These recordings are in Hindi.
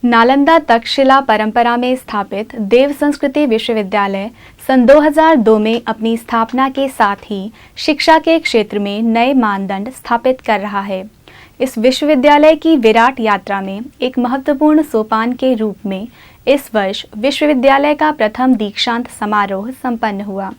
नालंदा तक्षशिला परंपरा में स्थापित देव संस्कृति विश्वविद्यालय सन 2002 में अपनी स्थापना के साथ ही शिक्षा के क्षेत्र में नए मानदंड स्थापित कर रहा है। इस विश्वविद्यालय की विराट यात्रा में एक महत्वपूर्ण सोपान के रूप में इस वर्ष विश्वविद्यालय का प्रथम दीक्षांत समारोह संपन्न हुआ।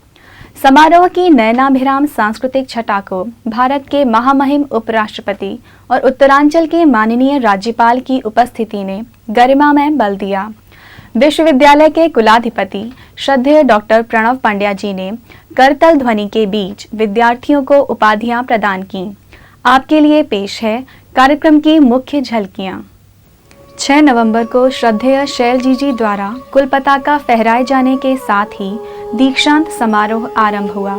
समारोह की नयनाभिराम सांस्कृतिक छटा को भारत के महामहिम उपराष्ट्रपति और उत्तरांचल के माननीय राज्यपाल की उपस्थिति ने गरिमामय बल दिया। विश्वविद्यालय के कुलाधिपति श्रद्धेय डॉक्टर प्रणव पंड्या जी ने करतल ध्वनि के बीच विद्यार्थियों को उपाधियां प्रदान की। आपके लिए पेश है कार्यक्रम की मुख्य झलकियां। 6 नवंबर को श्रद्धेय शैलजी जी द्वारा कुल पताका फहराए जाने के साथ ही दीक्षांत समारोह आरंभ हुआ।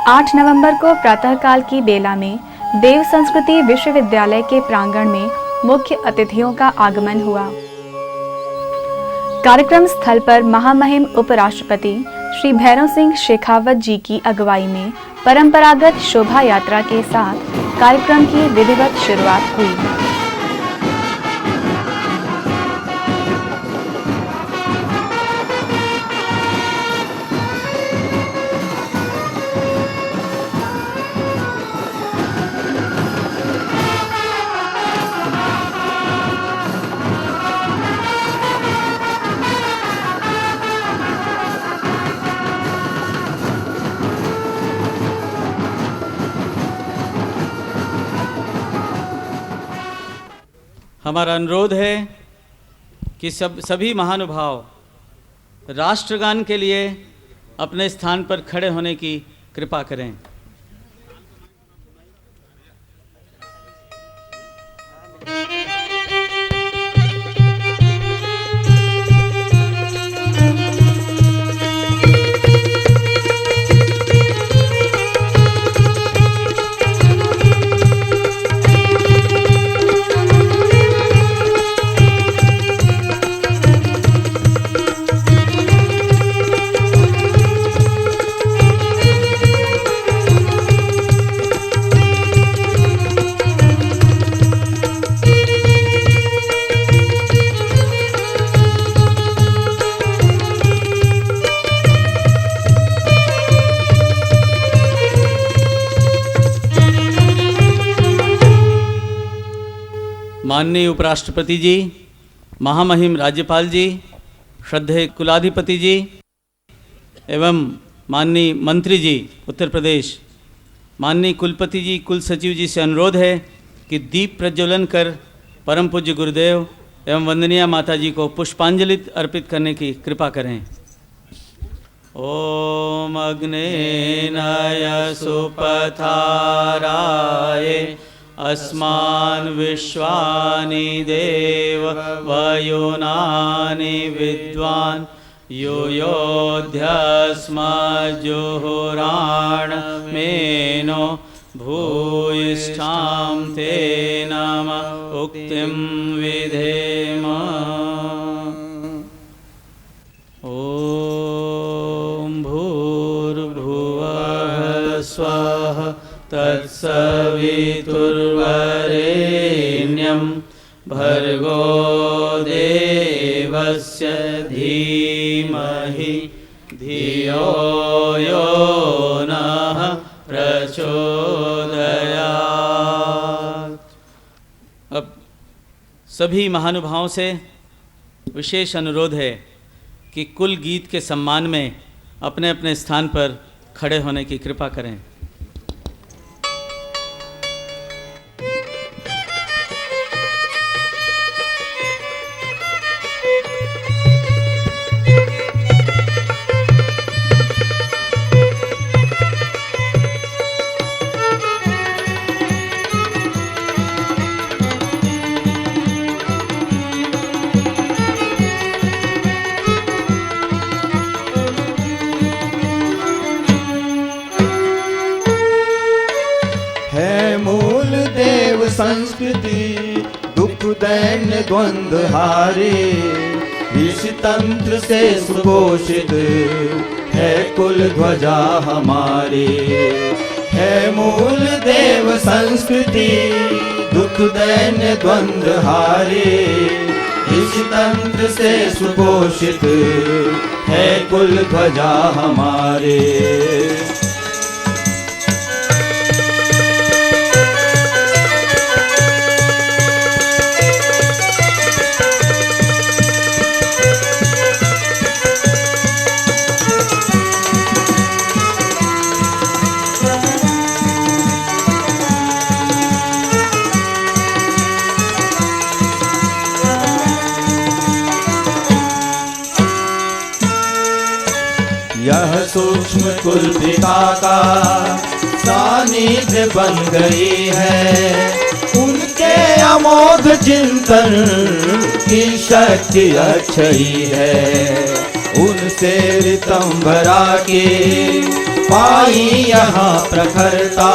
8 नवंबर को प्रातःकाल की बेला में देव संस्कृति विश्वविद्यालय के प्रांगण में मुख्य अतिथियों का आगमन हुआ। कार्यक्रम स्थल पर महामहिम उपराष्ट्रपति श्री भैरव सिंह शेखावत जी की अगुवाई में परंपरागत शोभा यात्रा के साथ कार्यक्रम की विधिवत शुरुआत हुई। हमारा अनुरोध है कि सभी महानुभाव राष्ट्रगान के लिए अपने स्थान पर खड़े होने की कृपा करें। माननीय उपराष्ट्रपति जी, महामहिम राज्यपाल जी, श्रद्धेय कुलाधिपति जी एवं माननीय मंत्री जी उत्तर प्रदेश, माननीय कुलपति जी, कुल सचिव जी से अनुरोध है कि दीप प्रज्वलन कर परम पूज्य गुरुदेव एवं वंदनीय माता जी को पुष्पांजलि अर्पित करने की कृपा करें। ओम अग्नेनाय सुपथाराय अस्मान् विश्वानि देव वयुनानि विद्वान् योऽध्यस्मज्जुहुराण मेनो भूयिष्ठां ते नम उक्तिं विधेम। ॐ भूर्भुवः स्वः तत्सवितुर्वरेण्यं भर्गो देवस्य धीमहि धियो यो नः प्रचोदयात्। अब सभी महानुभावों से विशेष अनुरोध है कि कुल गीत के सम्मान में अपने अपने स्थान पर खड़े होने की कृपा करें। संस्कृति दुख दैन्य द्वंद्व हारे, ऋषि तंत्र से सुपोषित है कुल ध्वजा हमारी। है मूल देव संस्कृति दुख दुख दैन्य द्वंद्व हारे, इस तंत्र से सुपोषित है कुल ध्वजा हमारे। यह सूक्ष्म कुलपिता का सानिध्य बन गई है, उनके अमोघ चिंतन की शक्ति अक्षयी है। उनसे ऋतंभरा के पाई यहाँ प्रखरता,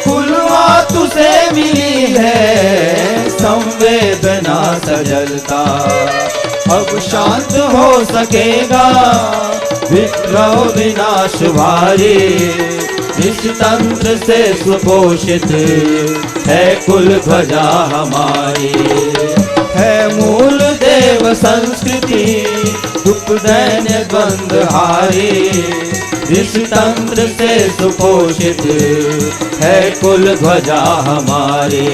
कुलवा तुसे मिली है संवेदना सजलता। अब शांत हो सकेगा विद्रोह विनाश भारी, इस तंत्र से सुपोषित है कुल ध्वजा हमारी। है मूल देव संस्कृति दुख दैन्य द्वंद्व हारी, इस तंत्र से सुपोषित है कुल ध्वजा हमारी।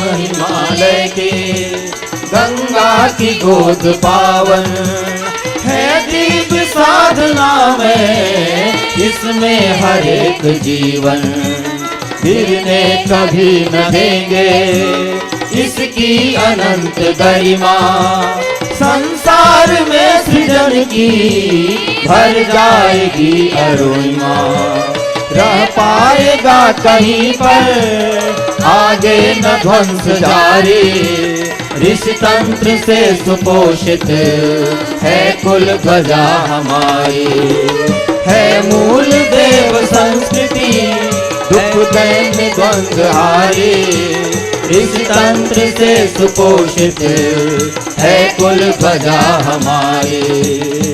हिमालय की गंगा की गोद पावन है, दिव्य साधना में इसमें हर एक जीवन। गिरने कभी न देंगे इसकी अनंत गरिमा, संसार में सृजन की भर जाएगी अरुणिमा। रह पाएगा कहीं पर आगे न ध्वंस जारी, ऋष तंत्र से सुपोषित है कुल ध्वजा हमारी। है मूल देव संस्कृति दुख दैन्य द्वंद्व हारी, ऋष तंत्र से सुपोषित है कुल ध्वजा हमारी।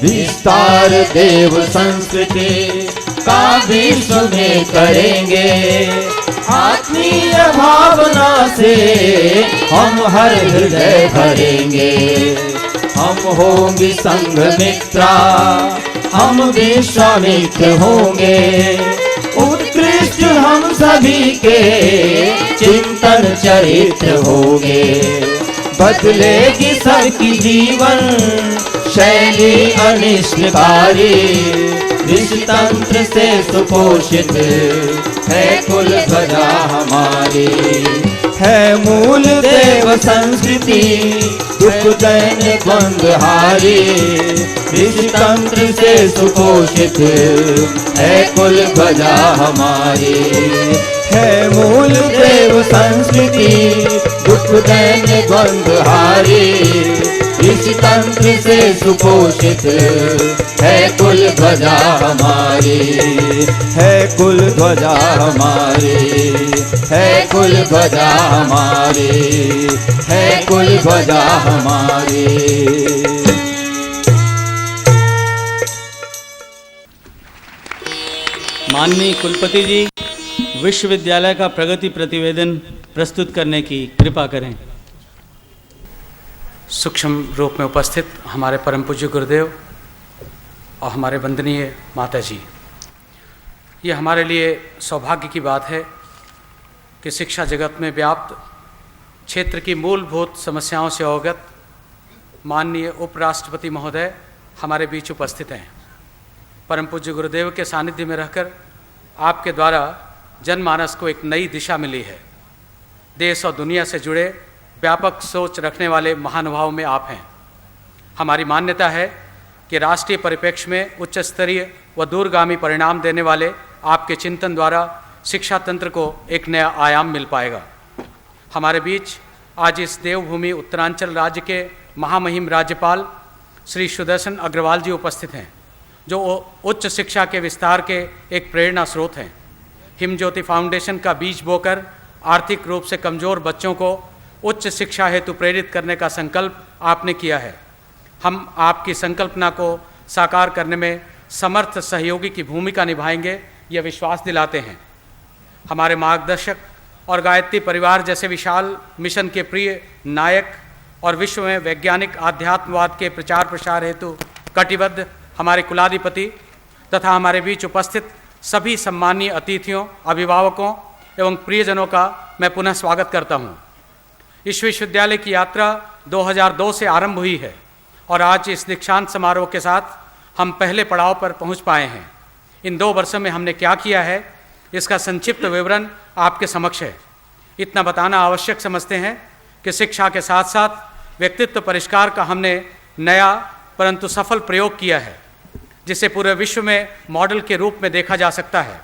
विस्तार देव संस्कृति का विश्व में करेंगे, आत्मीय भावना से हम हर हृदय भरेंगे। हम होंगे संघ मित्रा, हम विश्वामित्र होंगे, उत्कृष्ट हम सभी के चिंतन चरित्र होंगे। बदलेगी सबकी जीवन शैली अनिष्टकारी, ऋष तंत्र से सुपोषित है कुल ध्वजा हमारी। है मूल देव संस्कृति दुख दैन्य द्वंद्व हारी, ऋष तंत्र से सुपोषित है कुल ध्वजा हमारी। है मूल देव संस्कृति दुख दैन्य द्वंद्व हारी, इस तंत्र से सुपोषित है कुल ध्वजा हमारी। है कुल ध्वजा हमारी, है कुल ध्वजा हमारी, है कुल ध्वजा हमारी। माननीय कुलपति जी, विश्वविद्यालय का प्रगति प्रतिवेदन प्रस्तुत करने की कृपा करें। सूक्ष्म रूप में उपस्थित हमारे परम पूज्य गुरुदेव और हमारे वंदनीय माता जी, ये हमारे लिए सौभाग्य की बात है कि शिक्षा जगत में व्याप्त क्षेत्र की मूलभूत समस्याओं से अवगत माननीय उपराष्ट्रपति महोदय हमारे बीच उपस्थित हैं। परम पूज्य गुरुदेव के सानिध्य में रहकर आपके द्वारा जनमानस को एक नई दिशा मिली है। देश और दुनिया से जुड़े व्यापक सोच रखने वाले महानुभावों में आप हैं। हमारी मान्यता है कि राष्ट्रीय परिप्रेक्ष्य में उच्च स्तरीय व दूरगामी परिणाम देने वाले आपके चिंतन द्वारा शिक्षा तंत्र को एक नया आयाम मिल पाएगा। हमारे बीच आज इस देवभूमि उत्तरांचल राज्य के महामहिम राज्यपाल श्री सुदर्शन अग्रवाल जी उपस्थित हैं, जो उच्च शिक्षा के विस्तार के एक प्रेरणा स्रोत हैं। हिमज्योति फाउंडेशन का बीज बोकर आर्थिक रूप से कमज़ोर बच्चों को उच्च शिक्षा हेतु प्रेरित करने का संकल्प आपने किया है। हम आपकी संकल्पना को साकार करने में समर्थ सहयोगी की भूमिका निभाएंगे, यह विश्वास दिलाते हैं। हमारे मार्गदर्शक और गायत्री परिवार जैसे विशाल मिशन के प्रिय नायक और विश्व में वैज्ञानिक आध्यात्मवाद के प्रचार प्रसार हेतु कटिबद्ध हमारे कुलाधिपति तथा हमारे बीच उपस्थित सभी सम्मानीय अतिथियों, अभिभावकों एवं प्रियजनों का मैं पुनः स्वागत करता हूँ। इस विश्वविद्यालय की यात्रा 2002 से आरंभ हुई है और आज इस दीक्षांत समारोह के साथ हम पहले पड़ाव पर पहुँच पाए हैं। इन 2 वर्षों में हमने क्या किया है, इसका संक्षिप्त विवरण आपके समक्ष है। इतना बताना आवश्यक समझते हैं कि शिक्षा के साथ साथ व्यक्तित्व परिष्कार का हमने नया परंतु सफल प्रयोग किया है, जिसे पूरे विश्व में मॉडल के रूप में देखा जा सकता है।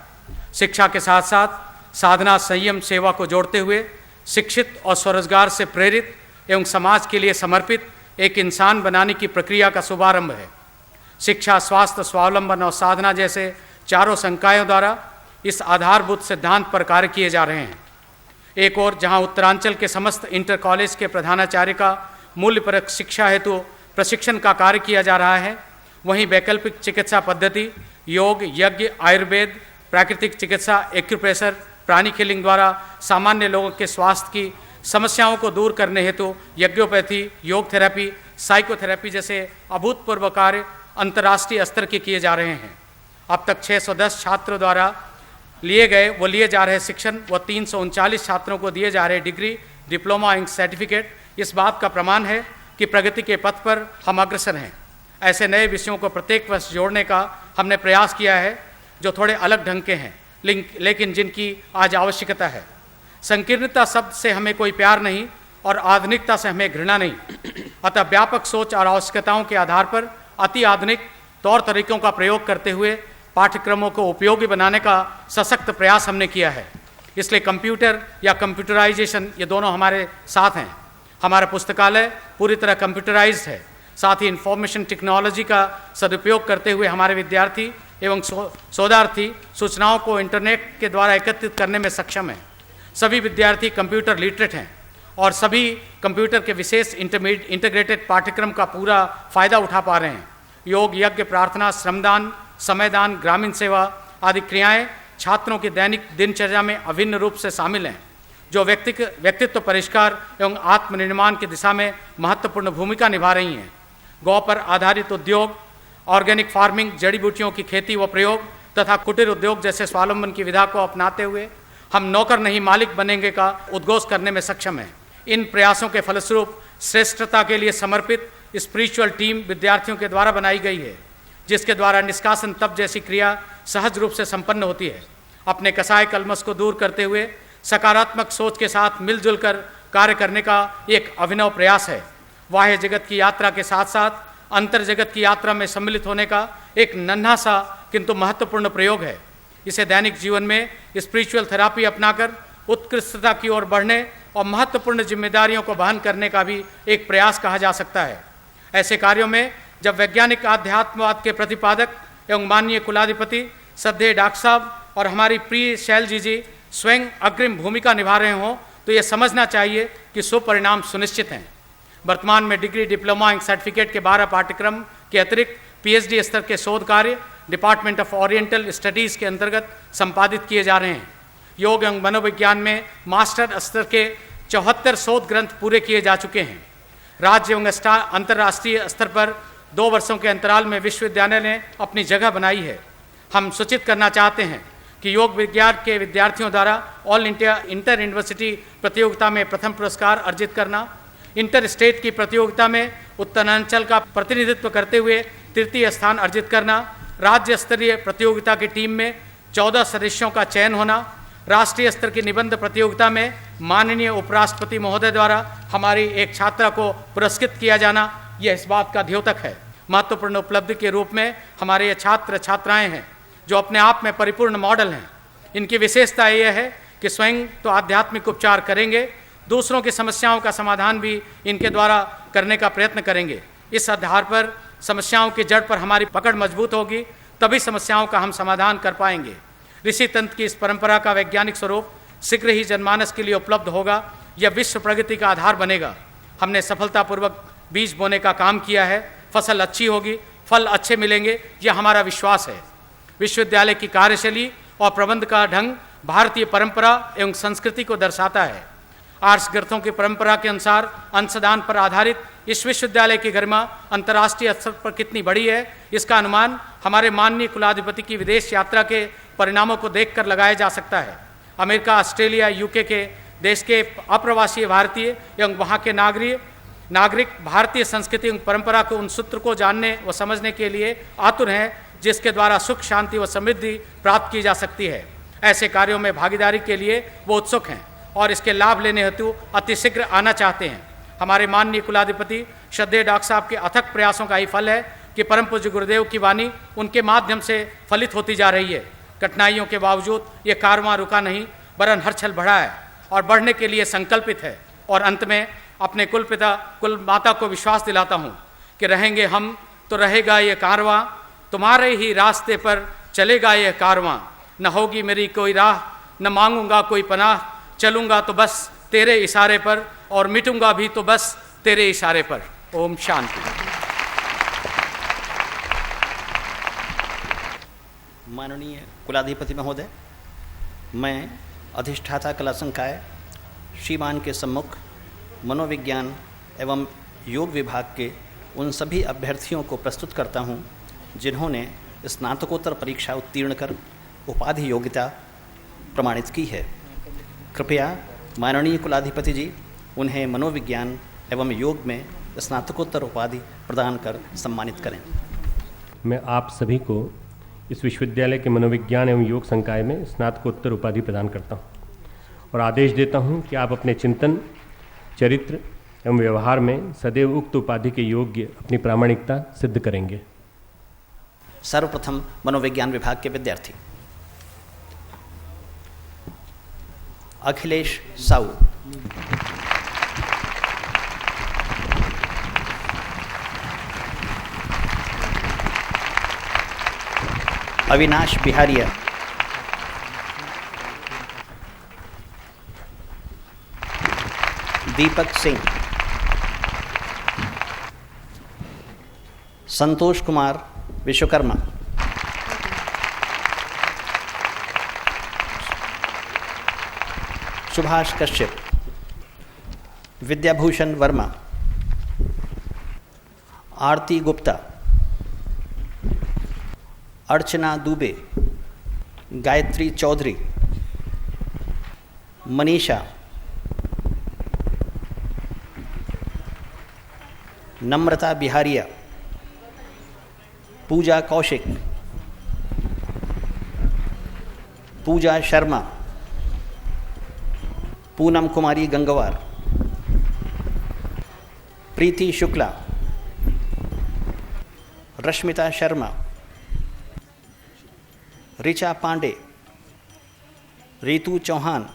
शिक्षा के साथ साथ साधना, संयम, सेवा को जोड़ते हुए शिक्षित और स्वरोजगार से प्रेरित एवं समाज के लिए समर्पित एक इंसान बनाने की प्रक्रिया का शुभारंभ है। शिक्षा, स्वास्थ्य, स्वावलंबन और साधना जैसे चारों संकायों द्वारा इस आधारभूत सिद्धांत पर कार्य किए जा रहे हैं। एक और जहां उत्तरांचल के समस्त इंटर कॉलेज के प्रधानाचार्य का मूल्यपरक शिक्षा हेतु प्रशिक्षण का कार्य किया जा रहा है, वहीं वैकल्पिक चिकित्सा पद्धति, योग, यज्ञ, आयुर्वेद, प्राकृतिक चिकित्सा, एक्यूप्रेशर, प्राणी हीलिंग द्वारा सामान्य लोगों के स्वास्थ्य की समस्याओं को दूर करने हेतु यज्ञोपैथी, योग थेरेपी, साइकोथेरेपी जैसे अभूतपूर्व कार्य अंतर्राष्ट्रीय स्तर के किए जा रहे हैं। अब तक 610 छात्रों द्वारा लिए जा रहे शिक्षण व 339 छात्रों को दिए जा रहे डिग्री, डिप्लोमा एंड सर्टिफिकेट इस बात का प्रमाण है कि प्रगति के पथ पर हम अग्रसर हैं। ऐसे नए विषयों को प्रत्येक वर्ष जोड़ने का हमने प्रयास किया है, जो थोड़े अलग ढंग के हैं, लेकिन जिनकी आज आवश्यकता है। संकीर्णता शब्द से हमें कोई प्यार नहीं और आधुनिकता से हमें घृणा नहीं। अतः व्यापक सोच और आवश्यकताओं के आधार पर अति आधुनिक तौर तरीकों का प्रयोग करते हुए पाठ्यक्रमों को उपयोगी बनाने का सशक्त प्रयास हमने किया है। इसलिए कंप्यूटर या कंप्यूटराइजेशन, ये दोनों हमारे साथ हैं। हमारा पुस्तकालय पूरी तरह कंप्यूटराइज्ड है। साथ ही इंफॉर्मेशन टेक्नोलॉजी का सदुपयोग करते हुए हमारे विद्यार्थी एवं शोधार्थी सूचनाओं को इंटरनेट के द्वारा एकत्रित करने में सक्षम हैं। सभी विद्यार्थी कंप्यूटर लिटरेट हैं और सभी कंप्यूटर के विशेष इंटीग्रेटेड पाठ्यक्रम का पूरा फायदा उठा पा रहे हैं। योग, यज्ञ, प्रार्थना, श्रमदान, समयदान, ग्रामीण सेवा आदि क्रियाएं छात्रों की दैनिक दिनचर्या में अभिन्न रूप से शामिल हैं, जो व्यक्तित्व परिष्कार एवं आत्मनिर्माण की दिशा में महत्वपूर्ण भूमिका निभा रही हैं। गौ पर आधारित उद्योग, ऑर्गेनिक फार्मिंग, जड़ी बूटियों की खेती व प्रयोग तथा कुटीर उद्योग जैसे स्वावलंबन की विधा को अपनाते हुए हम नौकर नहीं मालिक बनेंगे का उद्घोष करने में सक्षम हैं। इन प्रयासों के फलस्वरूप श्रेष्ठता के लिए समर्पित स्पिरिचुअल टीम विद्यार्थियों के द्वारा बनाई गई है, जिसके द्वारा निष्कासन तप जैसी क्रिया सहज रूप से संपन्न होती है। अपने कसाय कलमश को दूर करते हुए सकारात्मक सोच के साथ मिलजुल कर कार्य करने का एक अभिनव प्रयास है। बाह्य जगत की यात्रा के साथ साथ अंतर जगत की यात्रा में सम्मिलित होने का एक नन्हा सा किंतु महत्वपूर्ण प्रयोग है। इसे दैनिक जीवन में स्पिरिचुअल थेरापी अपनाकर उत्कृष्टता की ओर बढ़ने और महत्वपूर्ण जिम्मेदारियों को वहन करने का भी एक प्रयास कहा जा सकता है। ऐसे कार्यों में जब वैज्ञानिक आध्यात्मवाद के प्रतिपादक एवं माननीय कुलाधिपति श्रद्धेय डॉक्टर साहब और हमारी प्रिय शैलजी जी स्वयं अग्रिम भूमिका निभा रहे हों, तो ये समझना चाहिए कि सुपरिणाम सुनिश्चित हैं। वर्तमान में डिग्री, डिप्लोमा एंड सर्टिफिकेट के 12 पाठ्यक्रम के अतिरिक्त PhD स्तर के शोध कार्य डिपार्टमेंट ऑफ ओरिएंटल स्टडीज़ के अंतर्गत संपादित किए जा रहे हैं। योग एवं मनोविज्ञान में मास्टर स्तर के 74 शोध ग्रंथ पूरे किए जा चुके हैं। राज्य एवं अंतर्राष्ट्रीय स्तर पर 2 वर्षों के अंतराल में विश्वविद्यालय ने अपनी जगह बनाई है। हम सूचित करना चाहते हैं कि योग विज्ञान के विद्यार्थियों द्वारा ऑल इंडिया इंटर यूनिवर्सिटी प्रतियोगिता में प्रथम पुरस्कार अर्जित करना, इंटर स्टेट की प्रतियोगिता में उत्तरांचल का प्रतिनिधित्व करते हुए तृतीय स्थान अर्जित करना, राज्य स्तरीय प्रतियोगिता की टीम में 14 सदस्यों का चयन होना, राष्ट्रीय स्तर की निबंध प्रतियोगिता में माननीय उपराष्ट्रपति महोदय द्वारा हमारी एक छात्रा को पुरस्कृत किया जाना, यह इस बात का द्योतक है। महत्वपूर्ण उपलब्धि के रूप में हमारे ये छात्र छात्राएं हैं जो अपने आप में परिपूर्ण मॉडल हैं। इनकी विशेषता यह है कि स्वयं तो आध्यात्मिक उपचार करेंगे, दूसरों की समस्याओं का समाधान भी इनके द्वारा करने का प्रयत्न करेंगे। इस आधार पर समस्याओं की जड़ पर हमारी पकड़ मजबूत होगी, तभी समस्याओं का हम समाधान कर पाएंगे। ऋषि तंत्र की इस परंपरा का वैज्ञानिक स्वरूप शीघ्र ही जनमानस के लिए उपलब्ध होगा। यह विश्व प्रगति का आधार बनेगा। हमने सफलतापूर्वक बीज बोने का काम किया है, फसल अच्छी होगी, फल अच्छे मिलेंगे, यह हमारा विश्वास है। विश्वविद्यालय की कार्यशैली और प्रबंध का ढंग भारतीय परंपरा एवं संस्कृति को दर्शाता है। आर्ष ग्रंथों की परंपरा के अनुसार अंशदान पर आधारित इस विश्वविद्यालय की गरिमा अंतर्राष्ट्रीय स्तर पर कितनी बड़ी है, इसका अनुमान हमारे माननीय कुलाधिपति की विदेश यात्रा के परिणामों को देखकर लगाया जा सकता है। अमेरिका, ऑस्ट्रेलिया, यूके के देश के अप्रवासी भारतीय एवं वहाँ के नागरिक भारतीय संस्कृति एवं परंपरा को उन सूत्र को जानने व समझने के लिए आतुर हैं जिसके द्वारा सुख, शांति व समृद्धि प्राप्त की जा सकती है। ऐसे कार्यों में भागीदारी के लिए वो उत्सुक हैं और इसके लाभ लेने हेतु अतिशीघ्र आना चाहते हैं। हमारे माननीय कुलाधिपति श्रद्धेय डॉक्टर साहब के अथक प्रयासों का ही फल है कि परम पूज्य गुरुदेव की वाणी उनके माध्यम से फलित होती जा रही है। कठिनाइयों के बावजूद ये कारवां रुका नहीं, वरन हर्षल बढ़ा है और बढ़ने के लिए संकल्पित है। और अंत में अपने कुल पिता कुल माता को विश्वास दिलाता हूँ कि रहेंगे हम तो रहेगा ये कारवां, तुम्हारे ही रास्ते पर चलेगा ये कारवां। न होगी मेरी कोई राह, न मांगूंगा कोई पनाह, चलूंगा तो बस तेरे इशारे पर और मिटूंगा भी तो बस तेरे इशारे पर। ओम शांति। माननीय कुलाधिपति महोदय, मैं अधिष्ठाता कला संकाय श्रीमान के सम्मुख मनोविज्ञान एवं योग विभाग के उन सभी अभ्यर्थियों को प्रस्तुत करता हूं जिन्होंने स्नातकोत्तर परीक्षा उत्तीर्ण कर उपाधि योग्यता प्रमाणित की है। कृपया माननीय कुलाधिपति जी उन्हें मनोविज्ञान एवं योग में स्नातकोत्तर उपाधि प्रदान कर सम्मानित करें। मैं आप सभी को इस विश्वविद्यालय के मनोविज्ञान एवं योग संकाय में स्नातकोत्तर उपाधि प्रदान करता हूं और आदेश देता हूं कि आप अपने चिंतन, चरित्र एवं व्यवहार में सदैव उक्त उपाधि के योग्य अपनी प्रामाणिकता सिद्ध करेंगे। सर्वप्रथम मनोविज्ञान विभाग के विद्यार्थी अखिलेश साऊ, अविनाश बिहारिया, दीपक सिंह, संतोष कुमार विश्वकर्मा, सुभाष कश्यप, विद्याभूषण वर्मा, आरती गुप्ता, अर्चना दुबे, गायत्री चौधरी, मनीषा, नम्रता बिहारिया, पूजा कौशिक, पूजा शर्मा, पूनम कुमारी गंगवार, प्रीति शुक्ला, रश्मिता शर्मा, ऋचा पांडे, रितु चौहान,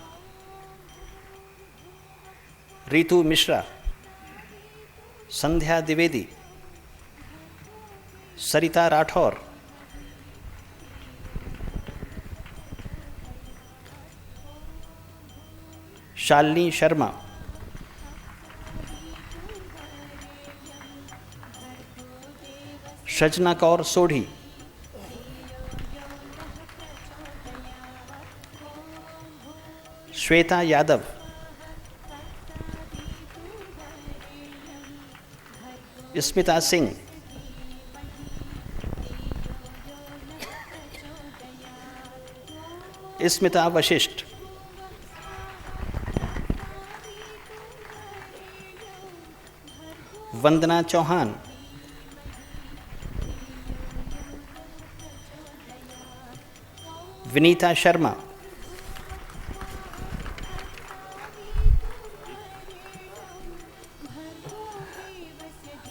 रितु मिश्रा, संध्या द्विवेदी, सरिता राठौर, शालिनी शर्मा, सजना कौर सोढ़ी, श्वेता यादव, स्मिता सिंह, स्मिता वशिष्ठ, वंदना चौहान, विनीता शर्मा,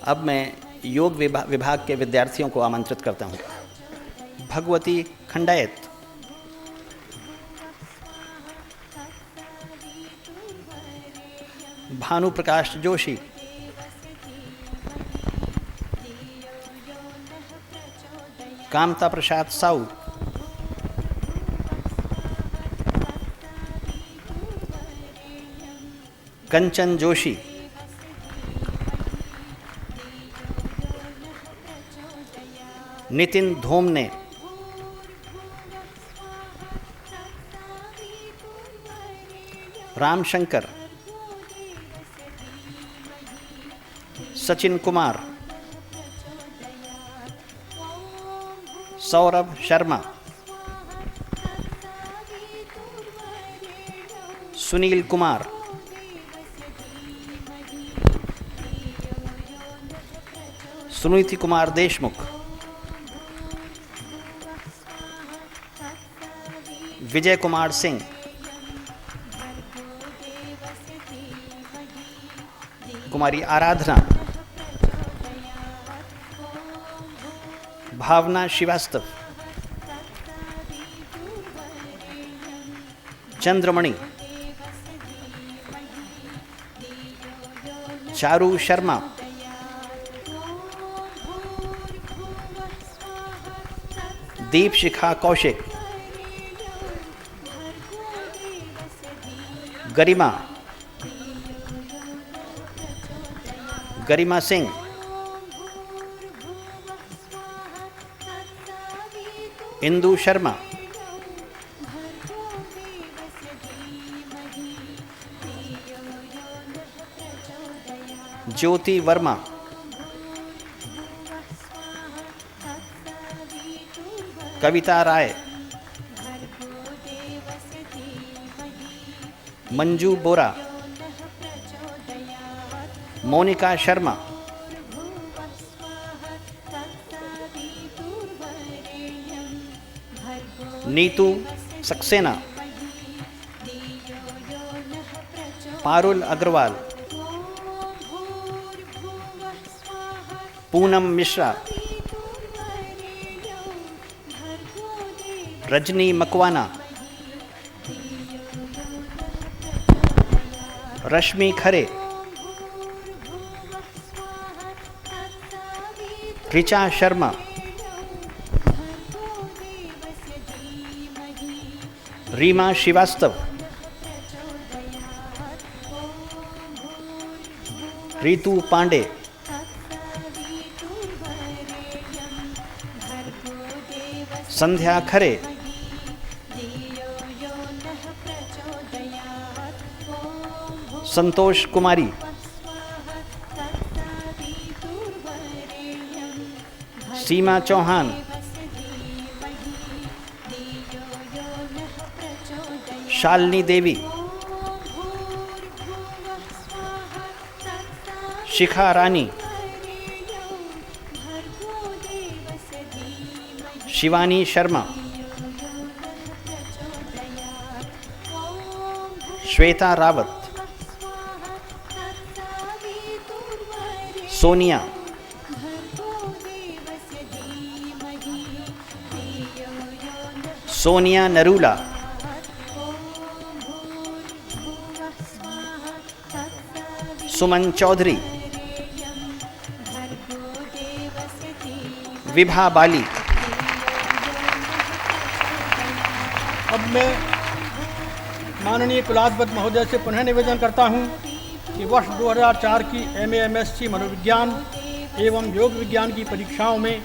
अब मैं योग विभाग के विद्यार्थियों को आमंत्रित करता हूँ। भगवती खंडायत, भानु प्रकाश जोशी, कामता प्रसाद साऊ, कंचन जोशी, नितिन धोमने, रामशंकर, सचिन कुमार, सौरभ शर्मा, सुनील कुमार, सुनीति कुमार देशमुख, विजय कुमार सिंह, कुमारी आराधना, भावना श्रीवास्तव, चंद्रमणि, चारू शर्मा, दीप शिखा कौशिक, गरिमा, गरिमा सिंह, इंदु शर्मा, ज्योति वर्मा, कविता राय, मंजू बोरा, मोनिका शर्मा, नीतू सक्सेना, पारुल अग्रवाल, पूनम मिश्रा, रजनी मकवाना, रश्मि खरे, ऋचा शर्मा, रीमा श्रीवास्तव, रीतू पांडे, संध्या खरे, संतोष कुमारी, सीमा चौहान, शालिनी देवी, शिखा रानी, शिवानी शर्मा, श्वेता रावत, सोनिया, सोनिया नरूला, सुमन चौधरी, विभा बाली। अब मैं माननीय कुलाधिपति महोदय से पुनः निवेदन करता हूं कि वर्ष 2004 की MA MSc मनोविज्ञान एवं योग विज्ञान की परीक्षाओं में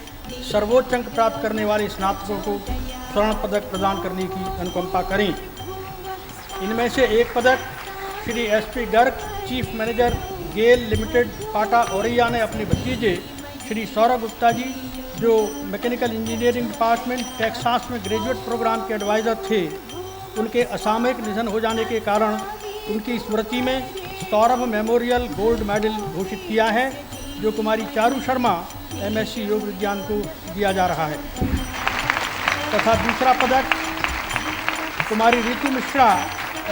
सर्वोच्च अंक प्राप्त करने वाले स्नातकों को स्वर्ण पदक प्रदान करने की अनुकंपा करें। इनमें से एक पदक Shri SP Garg, chief manager GAIL limited, Pata Auraiya ने अपने भतीजे श्री सौरभ गुप्ता जी, जो मैकेनिकल इंजीनियरिंग डिपार्टमेंट टेक्सास में ग्रेजुएट प्रोग्राम के एडवाइज़र थे, उनके असामयिक निधन हो जाने के कारण उनकी स्मृति में सौरभ मेमोरियल गोल्ड मेडल घोषित किया है। जो कुमारी चारू शर्मा MSc योग विज्ञान को दिया जा रहा है तथा दूसरा पदक कुमारी रितु मिश्रा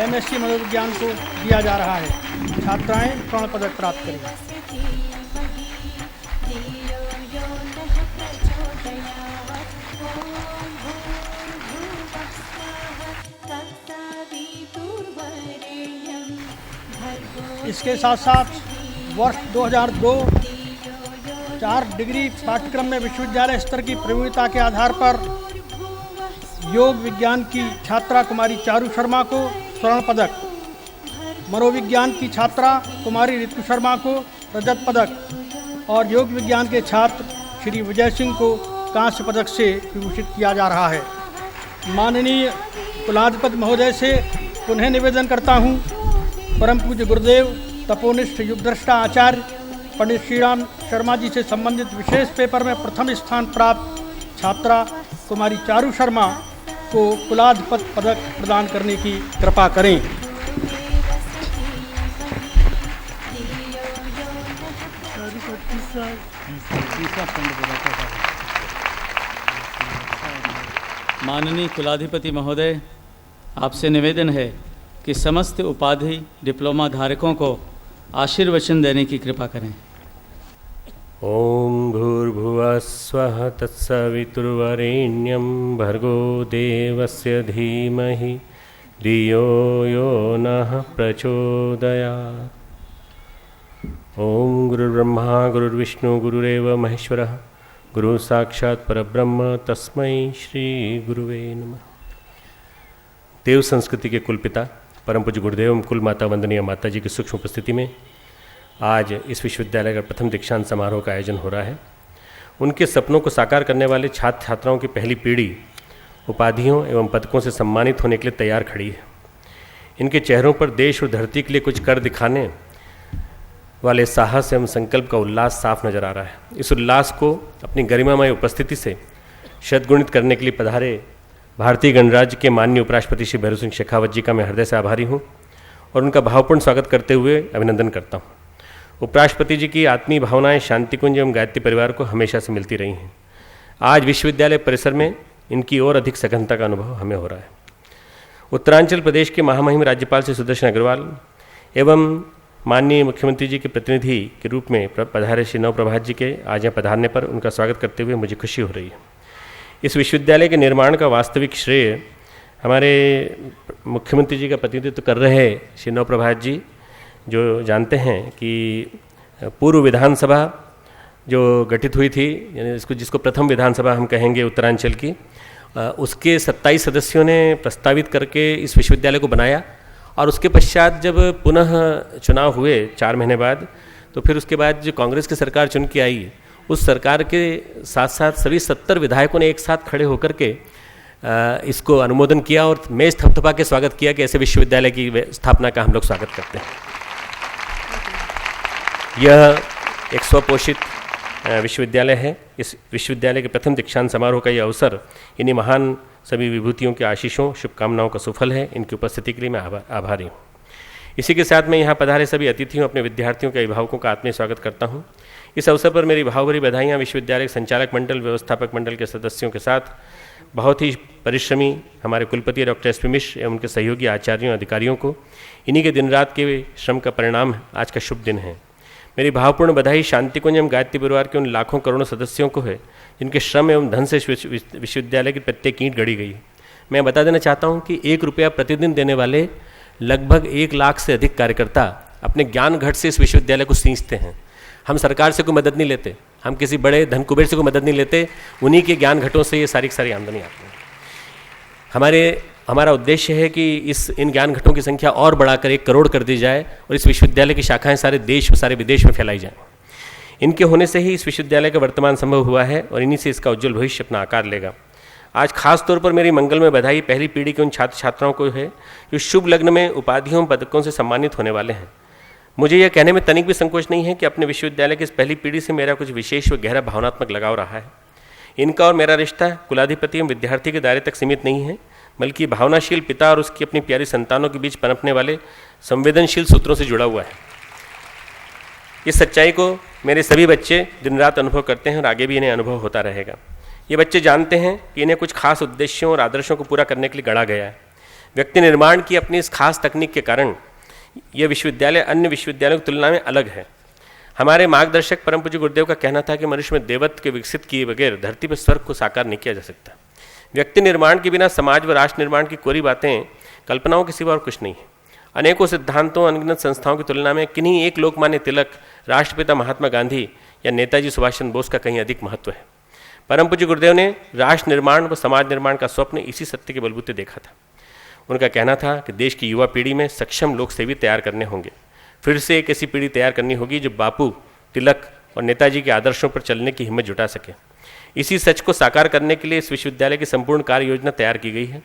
MSc मनोविज्ञान को दिया जा रहा है। छात्राएं स्वर्ण पदक प्राप्त करेंगी। इसके साथ साथ वर्ष 2002-4 डिग्री पाठ्यक्रम में विश्वविद्यालय स्तर की प्रयोगिता के आधार पर योग विज्ञान की छात्रा कुमारी चारू शर्मा को स्वर्ण पदक, मनोविज्ञान की छात्रा कुमारी रितु शर्मा को रजत पदक और योग विज्ञान के छात्र श्री विजय सिंह को कांस्य पदक से विभूषित किया जा रहा है। माननीय कुलाधिपति महोदय से पुनः निवेदन करता हूँ, परम पूज्य गुरुदेव तपोनिष्ठ युगदृष्टा आचार्य पंडित श्रीराम शर्मा जी से संबंधित विशेष पेपर में प्रथम स्थान प्राप्त छात्रा कुमारी चारू शर्मा को कुलाधिपति पदक प्रदान करने की कृपा करें। माननीय कुलाधिपति महोदय, आपसे निवेदन है कि समस्त उपाधि डिप्लोमा धारकों को आशीर्वचन देने की कृपा करें। ओम भूर्भुवः स्वः तत्सवितुर्वरेण्यं भर्गो देवस्य धीमहि धियो यो नः प्रचोदयात्। ओम गुरुर्ब्रह्मा गुरुर्विष्णु गुरुरेव महेश्वरः गुरु साक्षात् परब्रह्म तस्मै श्री गुरुवे नमः। देव संस्कृति के कुलपिता परम पूज्य गुरुदेव एवं कुल माता वंदनीय माता जी की सूक्ष्म उपस्थिति में आज इस विश्वविद्यालय का प्रथम दीक्षांत समारोह का आयोजन हो रहा है। उनके सपनों को साकार करने वाले छात्र छात्राओं की पहली पीढ़ी उपाधियों एवं पदकों से सम्मानित होने के लिए तैयार खड़ी है। इनके चेहरों पर देश और धरती के लिए कुछ कर दिखाने वाले साहस एवं संकल्प का उल्लास साफ नजर आ रहा है। इस उल्लास को अपनी गरिमामय उपस्थिति से शतगुणित करने के लिए पधारे भारतीय गणराज्य के माननीय उपराष्ट्रपति श्री भैरव सिंह शेखावत जी का मैं हृदय से आभारी हूँ और उनका भावपूर्ण स्वागत करते हुए अभिनंदन करता हूँ। उपराष्ट्रपति जी की आत्मीय भावनाएं शांतिकुंज एवं गायत्री परिवार को हमेशा से मिलती रही हैं। आज विश्वविद्यालय परिसर में इनकी और अधिक सघनता का अनुभव हमें हो रहा है। उत्तरांचल प्रदेश के महामहिम राज्यपाल श्री सुदर्शन अग्रवाल एवं माननीय मुख्यमंत्री जी के प्रतिनिधि के रूप में पधारे श्री नव प्रभात जी के आज यहाँ पधारने पर उनका स्वागत करते हुए मुझे खुशी हो रही है। इस विश्वविद्यालय के निर्माण का वास्तविक श्रेय हमारे मुख्यमंत्री जी का प्रतिनिधित्व कर रहे श्री नव प्रभात जी, जो जानते हैं कि पूर्व विधानसभा जो गठित हुई थी, यानी जिसको प्रथम विधानसभा हम कहेंगे उत्तरांचल की, उसके 27 सदस्यों ने प्रस्तावित करके इस विश्वविद्यालय को बनाया और उसके पश्चात जब पुनः चुनाव हुए 4 महीने बाद, तो फिर उसके बाद जो कांग्रेस की सरकार चुन के आई, उस सरकार के साथ साथ सभी 70 विधायकों ने एक साथ खड़े होकर के इसको अनुमोदन किया और मेज थपथपा के स्वागत किया कि ऐसे विश्वविद्यालय की स्थापना का हम लोग स्वागत करते हैं। यह एक स्वपोषित विश्वविद्यालय है। इस विश्वविद्यालय के प्रथम दीक्षांत समारोह का यह अवसर इन्हीं महान सभी विभूतियों के आशीषों शुभकामनाओं का सुफल है। इनकी उपस्थिति के लिए मैं आभारी हूँ। इसी के साथ मैं यहाँ पधारे सभी अतिथियों, अपने विद्यार्थियों के अभिभावकों का आत्मीय स्वागत करता हूँ। इस अवसर पर मेरी भावभरी बधाइयाँ विश्वविद्यालय के संचालक मंडल, व्यवस्थापक मंडल के सदस्यों के साथ बहुत ही परिश्रमी हमारे कुलपति डॉक्टर एस पी मिश्र एवं उनके सहयोगी आचार्यों अधिकारियों को। इन्हीं के दिन रात के श्रम का परिणाम आज का शुभ दिन है। मेरी भावपूर्ण बधाई शांतिकुंज एवं गायत्री परिवार के उन लाखों करोड़ों सदस्यों को है जिनके श्रम एवं धन से विश्वविद्यालय की प्रत्येक ईंट गढ़ी गई। मैं बता देना चाहता हूँ कि 1 रुपया प्रतिदिन देने वाले लगभग 1 लाख से अधिक कार्यकर्ता अपने ज्ञान घट से इस विश्वविद्यालय को सींचते हैं। हम सरकार से कोई मदद नहीं लेते, हम किसी बड़े धन कुबेर से कोई मदद नहीं लेते, उन्हीं के ज्ञान घटों से ये सारी आमदनी आती है। हमारा उद्देश्य है कि इन ज्ञान घटों की संख्या और बढ़ाकर 1 करोड़ कर दी जाए और इस विश्वविद्यालय की शाखाएं सारे देश और सारे विदेश में फैलाई जाएं। इनके होने से ही इस विश्वविद्यालय का वर्तमान संभव हुआ है और इन्हीं से इसका उज्जवल भविष्य अपना आकार लेगा। आज खास तौर पर मेरी मंगल में बधाई पहली पीढ़ी के उन छात्र छात्राओं को है जो शुभ लग्न में उपाधियों पदकों से सम्मानित होने वाले हैं। मुझे यह कहने में तनिक भी संकोच नहीं है कि अपने विश्वविद्यालय की इस पहली पीढ़ी से मेरा कुछ विशेष व गहरा भावनात्मक लगाव रहा है। इनका और मेरा रिश्ता कुलाधिपति एवं विद्यार्थी के दायरे तक सीमित नहीं है, बल्कि भावनाशील पिता और उसकी अपनी प्यारी संतानों के बीच पनपने वाले संवेदनशील सूत्रों से जुड़ा हुआ है। इस सच्चाई को मेरे सभी बच्चे दिन रात अनुभव करते हैं और आगे भी इन्हें अनुभव होता रहेगा। ये बच्चे जानते हैं कि इन्हें कुछ खास उद्देश्यों और आदर्शों को पूरा करने के लिए गढ़ा गया है। व्यक्ति निर्माण की अपनी इस खास तकनीक के कारण यह विश्वविद्यालय अन्य विश्वविद्यालयों की तुलना में अलग है। हमारे मार्गदर्शक परम पूज्य गुरुदेव का कहना था कि मनुष्य में देवत्व के विकसित किए बगैर धरती पर स्वर्ग को साकार नहीं किया जा सकता। व्यक्ति निर्माण के बिना समाज व राष्ट्र निर्माण की कोरी बातें कल्पनाओं के सिवा और कुछ नहीं है। अनेकों सिद्धांतों, अनगिनत संस्थाओं की तुलना में किन्हीं एक लोकमान्य तिलक, राष्ट्रपिता महात्मा गांधी या नेताजी सुभाष चंद्र बोस का कहीं अधिक महत्व है। परम पूज्य गुरुदेव ने राष्ट्र निर्माण व समाज निर्माण का स्वप्न इसी सत्य के बलबूते देखा था। उनका कहना था कि देश की युवा पीढ़ी में सक्षम लोक सेवी तैयार करने होंगे। फिर से एक ऐसी पीढ़ी तैयार करनी होगी जो बापू, तिलक और नेताजी के आदर्शों पर चलने की हिम्मत जुटा सके। इसी सच को साकार करने के लिए इस विश्वविद्यालय की संपूर्ण कार्य योजना तैयार की गई है।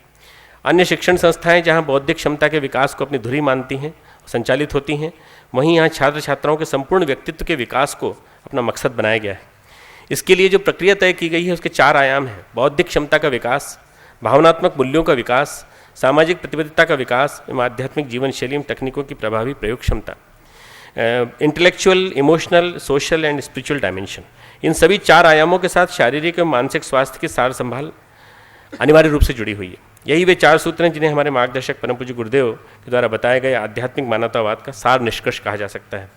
अन्य शिक्षण संस्थाएं जहां बौद्धिक क्षमता के विकास को अपनी धुरी मानती हैं और संचालित होती हैं, वहीं यहाँ छात्र छात्राओं के संपूर्ण व्यक्तित्व के विकास को अपना मकसद बनाया गया है। इसके लिए जो प्रक्रिया तय की गई है उसके 4 आयाम हैं। बौद्धिक क्षमता का विकास, भावनात्मक मूल्यों का विकास, सामाजिक प्रतिबद्धता का विकास एवं आध्यात्मिक जीवन शैली एवं तकनीकों की प्रभावी प्रयोग क्षमता, intellectual, emotional, social and spiritual dimension. इन सभी 4 आयामों के साथ शारीरिक एवं मानसिक स्वास्थ्य की सार संभाल अनिवार्य रूप से जुड़ी हुई है। यही वे 4 सूत्र हैं जिन्हें हमारे मार्गदर्शक परम पूज्य गुरुदेव के द्वारा बताए गए आध्यात्मिक मानवतावाद का सार निष्कर्ष कहा जा सकता है।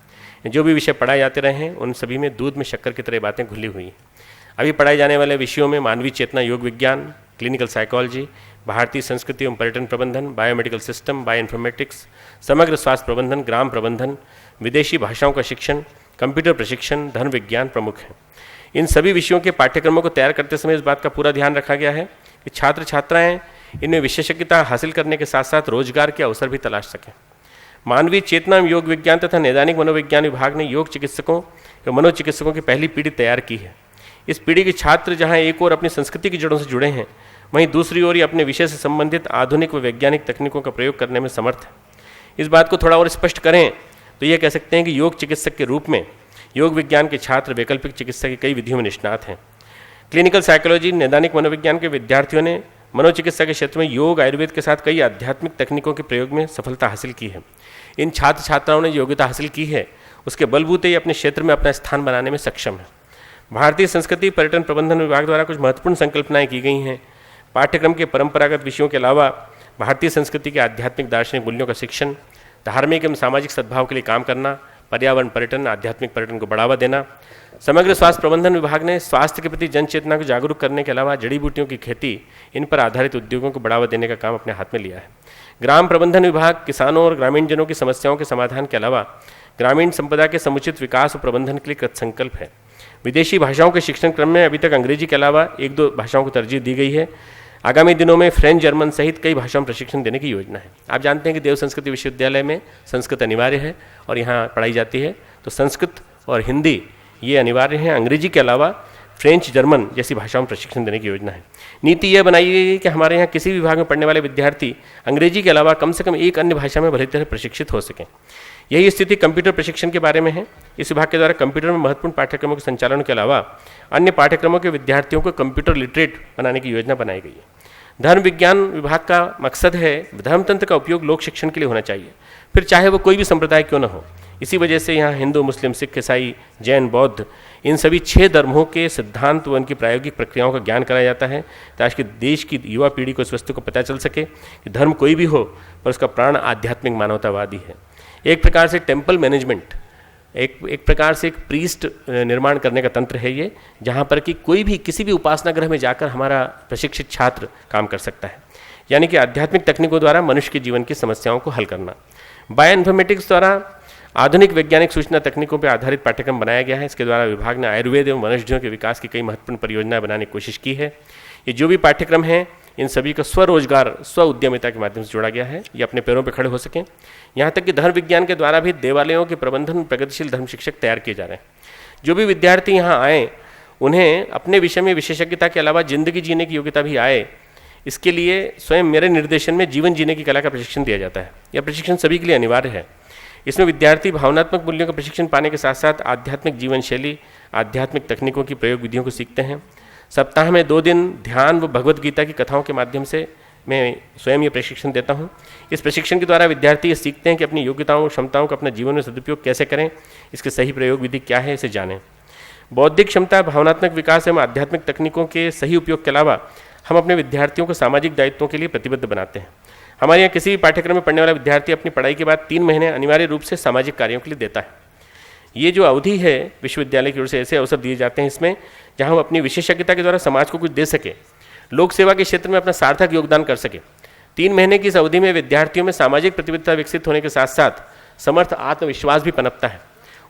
जो भी विषय पढ़ाए जाते रहे हैं उन सभी में दूध में शक्कर की तरह बातें घुली हुई हैं। अभी पढ़ाए जाने वाले विषयों में मानवीय चेतना योग विज्ञान, क्लिनिकल साइकोलॉजी, भारतीय संस्कृति एवं पर्यटन प्रबंधन, बायोमेडिकल सिस्टम, बायोइन्फॉर्मेटिक्स, समग्र स्वास्थ्य प्रबंधन, ग्राम प्रबंधन, विदेशी भाषाओं का शिक्षण, कंप्यूटर प्रशिक्षण, धर्म विज्ञान प्रमुख हैं। इन सभी विषयों के पाठ्यक्रमों को तैयार करते समय इस बात का पूरा ध्यान रखा गया है कि छात्र छात्राएं इनमें विशेषज्ञता हासिल करने के साथ साथ रोजगार के अवसर भी तलाश सकें। मानवीय चेतना एवं योग विज्ञान तथा नैदानिक मनोविज्ञान विभाग ने योग चिकित्सकों एवं मनोचिकित्सकों की पहली पीढ़ी तैयार की है। इस पीढ़ी के छात्र जहां एक ओर अपनी संस्कृति की जड़ों से जुड़े हैं, वहीं दूसरी ओर ही अपने विषय से संबंधित आधुनिक व वैज्ञानिक तकनीकों का प्रयोग करने में समर्थ है। इस बात को थोड़ा और स्पष्ट करें तो यह कह सकते हैं कि योग चिकित्सक के रूप में योग विज्ञान के छात्र वैकल्पिक चिकित्सा की कई विधियों में निष्णात हैं। क्लिनिकल साइकोलॉजी, नैदानिक मनोविज्ञान के विद्यार्थियों ने मनोचिकित्सा के क्षेत्र में योग, आयुर्वेद के साथ कई आध्यात्मिक तकनीकों के प्रयोग में सफलता हासिल की है। इन छात्र छात्राओं ने योग्यता हासिल की है, उसके बलबूते ही अपने क्षेत्र में अपना स्थान बनाने में सक्षम है। भारतीय संस्कृति पर्यटन प्रबंधन विभाग द्वारा कुछ महत्वपूर्ण संकल्पनाएं की गई हैं। पाठ्यक्रम के परंपरागत विषयों के अलावा भारतीय संस्कृति के आध्यात्मिक दार्शनिक मूल्यों का शिक्षण, धार्मिक एवं सामाजिक सद्भाव के लिए काम करना, पर्यावरण पर्यटन, आध्यात्मिक पर्यटन को बढ़ावा देना। समग्र स्वास्थ्य प्रबंधन विभाग ने स्वास्थ्य के प्रति जन चेतना को जागरूक करने के अलावा जड़ी बूटियों की खेती, इन पर आधारित उद्योगों को बढ़ावा देने का काम अपने हाथ में लिया है। ग्राम प्रबंधन विभाग किसानों और ग्रामीण जनों की समस्याओं के समाधान के अलावा ग्रामीण संपदा के समुचित विकास और प्रबंधन के लिए कृतसंकल्प है। विदेशी भाषाओं के शिक्षण क्रम में अभी तक अंग्रेजी के अलावा 1-2 भाषाओं को तरजीह दी गई है। आगामी दिनों में फ्रेंच, जर्मन सहित कई भाषाओं में प्रशिक्षण देने की योजना है। आप जानते हैं कि देव संस्कृति विश्वविद्यालय में संस्कृत अनिवार्य है और यहाँ पढ़ाई जाती है, तो संस्कृत और हिंदी ये अनिवार्य हैं। अंग्रेजी के अलावा फ्रेंच, जर्मन जैसी भाषाओं में प्रशिक्षण देने की योजना है। नीति यह बनाई गई है कि हमारे यहाँ किसी भी विभाग में पढ़ने वाले विद्यार्थी अंग्रेजी के अलावा कम से कम एक अन्य भाषा में भली तरह प्रशिक्षित हो सकें। यही स्थिति कंप्यूटर प्रशिक्षण के बारे में है। इस विभाग के द्वारा कंप्यूटर में महत्वपूर्ण पाठ्यक्रमों के संचालन के अलावा अन्य पाठ्यक्रमों के विद्यार्थियों को कंप्यूटर लिटरेट बनाने की योजना बनाई गई है। धर्म विज्ञान विभाग का मकसद है धर्मतंत्र का उपयोग लोक शिक्षण के लिए होना चाहिए, फिर चाहे वो कोई भी संप्रदाय क्यों न हो। इसी वजह से यहाँ हिंदू, मुस्लिम, सिख, ईसाई, जैन, बौद्ध इन सभी 6 धर्मों के सिद्धांत व उनकी प्रायोगिक प्रक्रियाओं का ज्ञान कराया जाता है, ताकि देश की युवा पीढ़ी को इस वस्तु को पता चल सके कि धर्म कोई भी हो पर उसका प्राण आध्यात्मिक मानवतावादी है। एक प्रकार से टेम्पल मैनेजमेंट, एक प्रकार से एक प्रीस्ट निर्माण करने का तंत्र है ये, जहाँ पर कि कोई भी किसी भी उपासना गृह में जाकर हमारा प्रशिक्षित छात्र काम कर सकता है। यानी कि आध्यात्मिक तकनीकों द्वारा मनुष्य के जीवन की समस्याओं को हल करना। बायोइन्फॉर्मेटिक्स द्वारा आधुनिक वैज्ञानिक सूचना तकनीकों पर आधारित पाठ्यक्रम बनाया गया है। इसके द्वारा विभाग ने आयुर्वेद एवं वनौषधियों के विकास की कई महत्वपूर्ण परियोजनाएं बनाने की कोशिश की है। ये जो भी पाठ्यक्रम हैं इन सभी का स्वरोजगार, स्व उद्यमिता के माध्यम से जोड़ा गया है, ये अपने पैरों पर खड़े हो सकें। यहाँ तक कि धर्म विज्ञान के द्वारा भी देवालयों के प्रबंधन प्रगतिशील धर्म शिक्षक तैयार किए जा रहे हैं। जो भी विद्यार्थी यहाँ आए उन्हें अपने विषय में विशेषज्ञता के अलावा जिंदगी जीने की योग्यता भी आए, इसके लिए स्वयं मेरे निर्देशन में जीवन जीने की कला का प्रशिक्षण दिया जाता है। यह प्रशिक्षण सभी के लिए अनिवार्य है। इसमें विद्यार्थी भावनात्मक मूल्यों का प्रशिक्षण पाने के साथ साथ आध्यात्मिक जीवन शैली, आध्यात्मिक तकनीकों की प्रयोग विधियों को सीखते हैं। सप्ताह में 2 दिन ध्यान व भगवद गीता की कथाओं के माध्यम से मैं स्वयं ये प्रशिक्षण देता हूँ। इस प्रशिक्षण के द्वारा विद्यार्थी ये सीखते हैं कि अपनी योग्यताओं क्षमताओं का अपने जीवन में सदुपयोग कैसे करें, इसके सही प्रयोग विधि क्या है, इसे जानें। बौद्धिक क्षमता, भावनात्मक विकास एवं आध्यात्मिक तकनीकों के सही उपयोग के अलावा हम अपने विद्यार्थियों को सामाजिक दायित्वों के लिए प्रतिबद्ध बनाते हैं। हमारे यहाँ किसी भी पाठ्यक्रम में पढ़ने वाला विद्यार्थी अपनी पढ़ाई के बाद 3 महीने अनिवार्य रूप से सामाजिक कार्यों के लिए देता है। ये जो अवधि है विश्वविद्यालय की ओर से ऐसे अवसर दिए जाते हैं इसमें जहाँ हम अपनी विशेषज्ञता के द्वारा समाज को कुछ दे सके, लोक सेवा के क्षेत्र में अपना सार्थक योगदान कर सके। 3 महीने की इस अवधि में विद्यार्थियों में सामाजिक प्रतिबद्धता विकसित होने के साथ साथ समर्थ आत्मविश्वास भी पनपता है।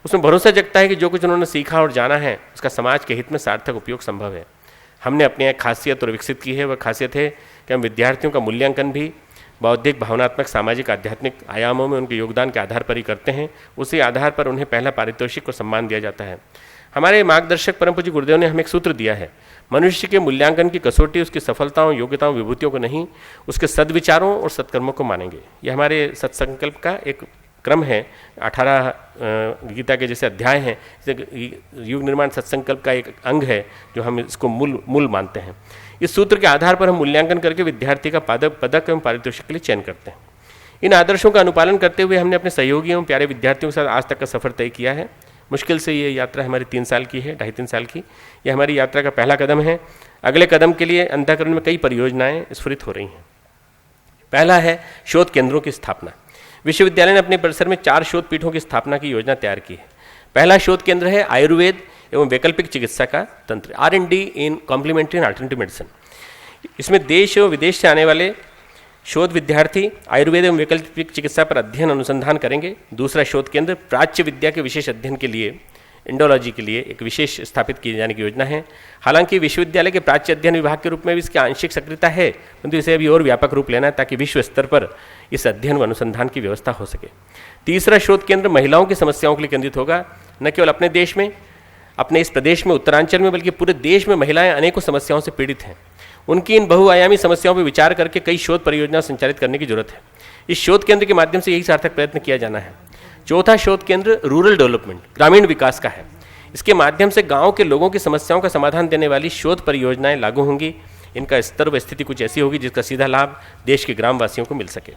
उसमें भरोसा जगता है कि जो कुछ उन्होंने सीखा और जाना है उसका समाज के हित में सार्थक उपयोग संभव है। हमने अपनी एक खासियत और विकसित की है, वह खासियत है कि हम विद्यार्थियों का मूल्यांकन भी बौद्धिक, भावनात्मक, सामाजिक, आध्यात्मिक आयामों में उनके योगदान के आधार पर ही करते हैं। उसी आधार पर उन्हें पहला पारितोषिक और सम्मान दिया जाता है। हमारे मार्गदर्शक परम पूज्य गुरुदेव ने हमें एक सूत्र दिया है, मनुष्य के मूल्यांकन की कसौटी उसकी सफलताओं, योग्यताओं, विभूतियों को नहीं, उसके सद्विचारों और सत्कर्मों को मानेंगे। यह हमारे सत्संकल्प का एक क्रम है। 18 गीता के जैसे अध्याय हैं, युग निर्माण सत्संकल्प का एक अंग है जो हम इसको मूल मानते हैं। इस सूत्र के आधार पर हम मूल्यांकन करके विद्यार्थी का पदक एवं पारितोषिक के लिए चयन करते हैं। इन आदर्शों का अनुपालन करते हुए हमने अपने सहयोगियों एवं प्यारे विद्यार्थियों के साथ आज तक का सफर तय किया है। मुश्किल से ये यात्रा हमारी 3 साल की है, 2.5-3 साल की। यह हमारी यात्रा का पहला कदम है। अगले कदम के लिए अंतःकरण में कई परियोजनाएं स्फुरित हो रही हैं। पहला है शोध केंद्रों की स्थापना। विश्वविद्यालय ने अपने परिसर में 4 शोध पीठों की स्थापना की योजना तैयार की है। पहला शोध केंद्र है आयुर्वेद एवं वैकल्पिक चिकित्सा का तंत्र, R&D in complementary and alternative medicine. इसमें देश और विदेश से आने वाले शोध विद्यार्थी आयुर्वेद एवं वैकल्पिक चिकित्सा पर अध्ययन अनुसंधान करेंगे। दूसरा शोध केंद्र प्राच्य विद्या के विशेष अध्ययन के लिए, इंडोलॉजी के लिए एक विशेष स्थापित किए जाने की योजना है। हालांकि विश्वविद्यालय के प्राच्य अध्ययन विभाग के रूप में भी इसकी आंशिक सक्रियता है, परंतु इसे अभी और व्यापक रूप लेना है ताकि विश्व स्तर पर इस अध्ययन व अनुसंधान की व्यवस्था हो सके। तीसरा शोध केंद्र महिलाओं की समस्याओं के लिए केंद्रित होगा। न केवल अपने देश में, अपने इस प्रदेश में, उत्तरांचल में, बल्कि पूरे देश में महिलाएं अनेकों समस्याओं से पीड़ित हैं। उनकी इन बहुआयामी समस्याओं पर विचार करके कई शोध परियोजना संचालित करने की जरूरत है। इस शोध केंद्र के माध्यम से यही सार्थक प्रयत्न किया जाना है। चौथा शोध केंद्र रूरल डेवलपमेंट, ग्रामीण विकास का है। इसके माध्यम से गांव के लोगों की समस्याओं का समाधान देने वाली शोध परियोजनाएं लागू होंगी। इनका स्तर व स्थिति कुछ ऐसी होगी जिसका सीधा लाभ देश के ग्रामवासियों को मिल सके।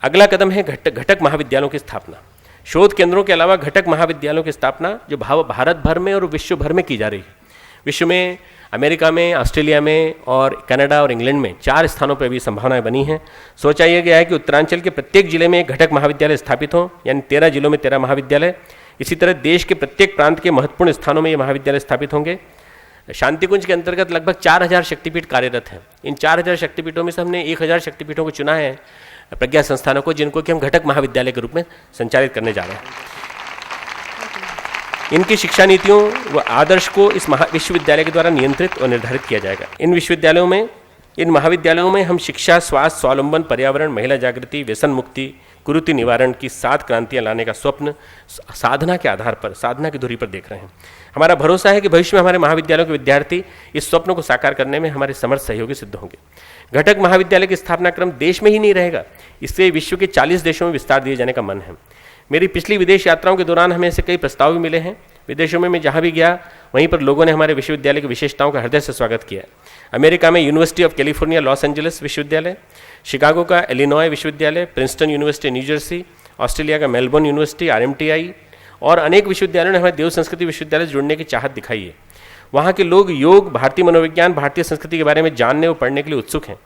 अगला कदम है घटक महाविद्यालयों की स्थापना। शोध केंद्रों के अलावा घटक महाविद्यालयों की स्थापना जो भारत भर में और विश्व भर में की जा रही है। विश्व में, अमेरिका में, ऑस्ट्रेलिया में और कनाडा और इंग्लैंड में 4 स्थानों पर भी संभावनाएं बनी हैं। सोचा यह गया है कि उत्तरांचल के प्रत्येक जिले में एक घटक महाविद्यालय स्थापित हो, यानी 13 जिलों में 13 महाविद्यालय। इसी तरह देश के प्रत्येक प्रांत के महत्वपूर्ण स्थानों में ये महाविद्यालय स्थापित होंगे। शांतिकुंज के अंतर्गत लगभग 4000 शक्तिपीठ कार्यरत हैं। इन 4000 शक्तिपीठों में से हमने 1000 शक्तिपीठों को चुना है, प्रज्ञा संस्थानों को, जिनको कि हम घटक महाविद्यालय के रूप में संचालित करने जा रहे हैं। इनकी शिक्षा नीतियों व आदर्श को इस विश्वविद्यालय के द्वारा नियंत्रित और निर्धारित किया जाएगा। इन महाविद्यालयों में हम शिक्षा, स्वास्थ्य, स्वावलंबन, पर्यावरण, महिला जागृति, व्यसन मुक्ति, कुरीति निवारण की 7 क्रांतियां लाने का स्वप्न साधना के आधार पर, साधना की धुरी पर देख रहे हैं। हमारा भरोसा है कि भविष्य में हमारे महाविद्यालयों के विद्यार्थी इस स्वप्न को साकार करने में हमारे समर्थ सहयोगी सिद्ध होंगे। घटक महाविद्यालय की स्थापना क्रम देश में ही नहीं रहेगा, इससे विश्व के 40 देशों में विस्तार दिए जाने का मन है। मेरी पिछली विदेश यात्राओं के दौरान हमें ऐसे कई प्रस्ताव भी मिले हैं। विदेशों में मैं जहाँ भी गया वहीं पर लोगों ने हमारे विश्वविद्यालय की विशेषताओं का हृदय से स्वागत किया। अमेरिका में university of California Los Angeles विश्वविद्यालय, शिकागो का इलिनॉय विश्वविद्यालय, Princeton university new Jersey, Australia का मेलबर्न यूनिवर्सिटी, RMTI और अनेक विश्वविद्यालयों ने हमारे देव संस्कृति विश्वविद्यालय से जुड़ने की चाहत दिखाई है। वहाँ के लोग योग, भारतीय मनोविज्ञान, भारतीय संस्कृति के बारे में जानने और पढ़ने के लिए उत्सुक हैं।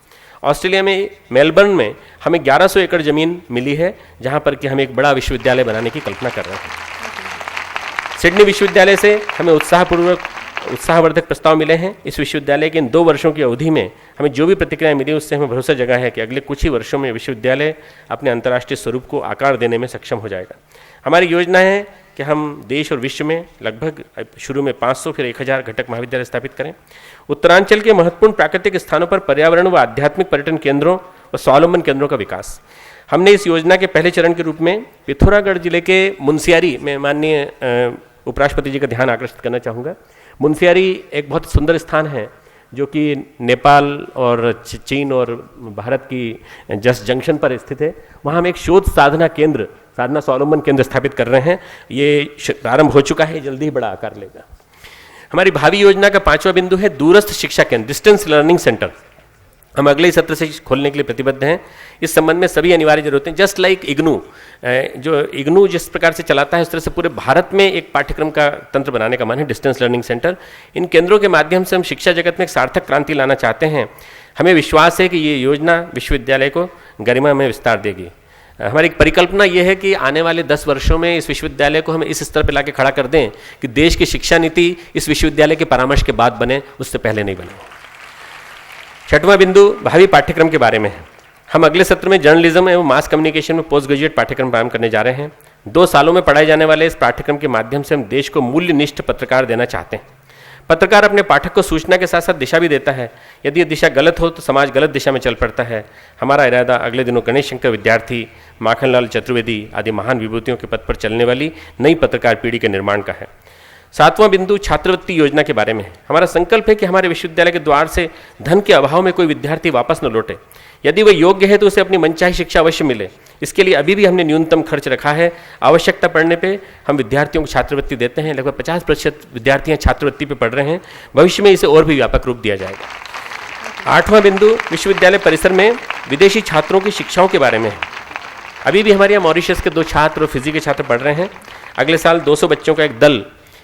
ऑस्ट्रेलिया में मेलबर्न में हमें 1100 एकड़ जमीन मिली है, जहाँ पर कि हम एक बड़ा विश्वविद्यालय बनाने की कल्पना कर रहे हैं। सिडनी विश्वविद्यालय से हमें उत्साहवर्धक प्रस्ताव मिले हैं। इस विश्वविद्यालय के इन 2 वर्षों की अवधि में हमें जो भी प्रतिक्रियाएं मिली उससे हमें भरोसा जगा है कि अगले कुछ ही वर्षों में विश्वविद्यालय अपने अंतर्राष्ट्रीय स्वरूप को आकार देने में सक्षम हो जाएगा। हमारी योजना है कि हम देश और विश्व में लगभग शुरू में 500 फिर 1000 घटक महाविद्यालय स्थापित करें। उत्तरांचल के महत्वपूर्ण प्राकृतिक स्थानों पर पर्यावरण व आध्यात्मिक पर्यटन केंद्रों और स्वावलंबन केंद्रों का विकास। हमने इस योजना के पहले चरण के रूप में पिथौरागढ़ जिले के मुनस्यारी में माननीय उपराष्ट्रपति जी का ध्यान आकर्षित करना चाहूँगा। मुनस्यारी एक बहुत सुंदर स्थान है जो कि नेपाल और चीन और भारत की जस्ट जंक्शन पर स्थित है। वहाँ हम एक शोध साधना केंद्र, साधना स्वावलंबन केंद्र स्थापित कर रहे हैं। ये प्रारंभ हो चुका है, जल्दी ही बड़ा आकार लेगा। हमारी भावी योजना का 5वां बिंदु है दूरस्थ शिक्षा केंद्र, डिस्टेंस लर्निंग सेंटर। हम अगले सत्र से खोलने के लिए प्रतिबद्ध हैं। इस संबंध में सभी अनिवार्य जरूरतें, जस्ट लाइक इग्नू, जो इग्नू जिस प्रकार से चलाता है उस तरह से पूरे भारत में एक पाठ्यक्रम का तंत्र बनाने का मन है, डिस्टेंस लर्निंग सेंटर। इन केंद्रों के माध्यम से हम शिक्षा जगत में एक सार्थक क्रांति लाना चाहते हैं। हमें विश्वास है कि ये योजना विश्वविद्यालय को गरिमा में विस्तार देगी। हमारी एक परिकल्पना ये है कि आने वाले 10 वर्षों में इस विश्वविद्यालय को हम इस स्तर पर लाके खड़ा कर दें कि देश की शिक्षा नीति इस विश्वविद्यालय के परामर्श के बाद बने, उससे पहले नहीं बने। 6वां बिंदु भावी पाठ्यक्रम के बारे में है। हम अगले सत्र में जर्नलिज्म एवं मास कम्युनिकेशन में पोस्ट ग्रेजुएट पाठ्यक्रम प्रारंभ करने जा रहे हैं। 2 सालों में पढ़ाए जाने वाले इस पाठ्यक्रम के माध्यम से हम देश को मूल्यनिष्ठ पत्रकार देना चाहते हैं। पत्रकार अपने पाठक को सूचना के साथ साथ दिशा भी देता है। यदि ये दिशा गलत हो तो समाज गलत दिशा में चल पड़ता है। हमारा इरादा अगले दिनों गणेश शंकर विद्यार्थी, माखनलाल चतुर्वेदी आदि महान विभूतियों के पद पर चलने वाली नई पत्रकार पीढ़ी के निर्माण का है। 7वां बिंदु छात्रवृत्ति योजना के बारे में है। हमारा संकल्प है कि हमारे विश्वविद्यालय के द्वार से धन के अभाव में कोई विद्यार्थी वापस न लौटे। यदि वह योग्य है तो उसे अपनी मनचाही शिक्षा अवश्य मिले। इसके लिए अभी भी हमने न्यूनतम खर्च रखा है। आवश्यकता पड़ने पे हम विद्यार्थियों को छात्रवृत्ति देते हैं। लगभग 50% विद्यार्थियां छात्रवृत्ति पे पढ़ रहे हैं। भविष्य में इसे और भी व्यापक रूप दिया जाएगा। 8वां बिंदु विश्वविद्यालय परिसर में विदेशी छात्रों की शिक्षाओं के बारे में है। अभी भी हमारे यहाँ मॉरिशस के 2 छात्र और फिजी के छात्र पढ़ रहे हैं। अगले साल 200 बच्चों का एक दल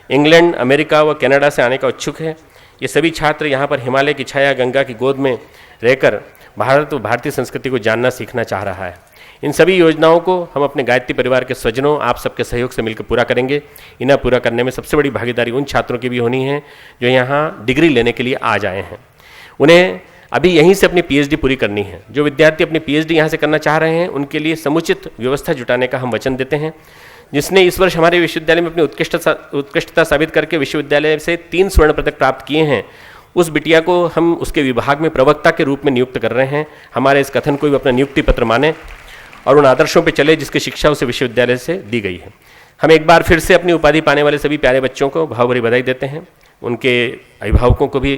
इंग्लैंड, अमेरिका व कनाडा से आने का इच्छुक है। ये सभी छात्र यहाँ पर हिमालय की छाया, गंगा की गोद में रहकर भारत व भारतीय संस्कृति को जानना सीखना चाह रहा है। इन सभी योजनाओं को हम अपने गायत्री परिवार के स्वजनों, आप सबके सहयोग से मिलकर पूरा करेंगे। इन्हें पूरा करने में सबसे बड़ी भागीदारी उन छात्रों की भी होनी है जो यहाँ डिग्री लेने के लिए आ जाए हैं। उन्हें अभी यहीं से अपनी पीएचडी पूरी करनी है। जो विद्यार्थी अपनी पीएचडी यहाँ से करना चाह रहे हैं उनके लिए समुचित व्यवस्था जुटाने का हम वचन देते हैं। जिसने इस वर्ष हमारे विश्वविद्यालय में अपनी उत्कृष्टता साबित करके विश्वविद्यालय से 3 स्वर्ण पदक प्राप्त किए हैं, उस बिटिया को हम उसके विभाग में प्रवक्ता के रूप में नियुक्त कर रहे हैं। हमारे इस कथन को भी अपना नियुक्ति पत्र माने और उन आदर्शों पर चले जिसकी शिक्षा उसे विश्वविद्यालय से दी गई है। हम एक बार फिर से अपनी उपाधि पाने वाले सभी प्यारे बच्चों को भावभरी बधाई देते हैं। उनके अभिभावकों को भी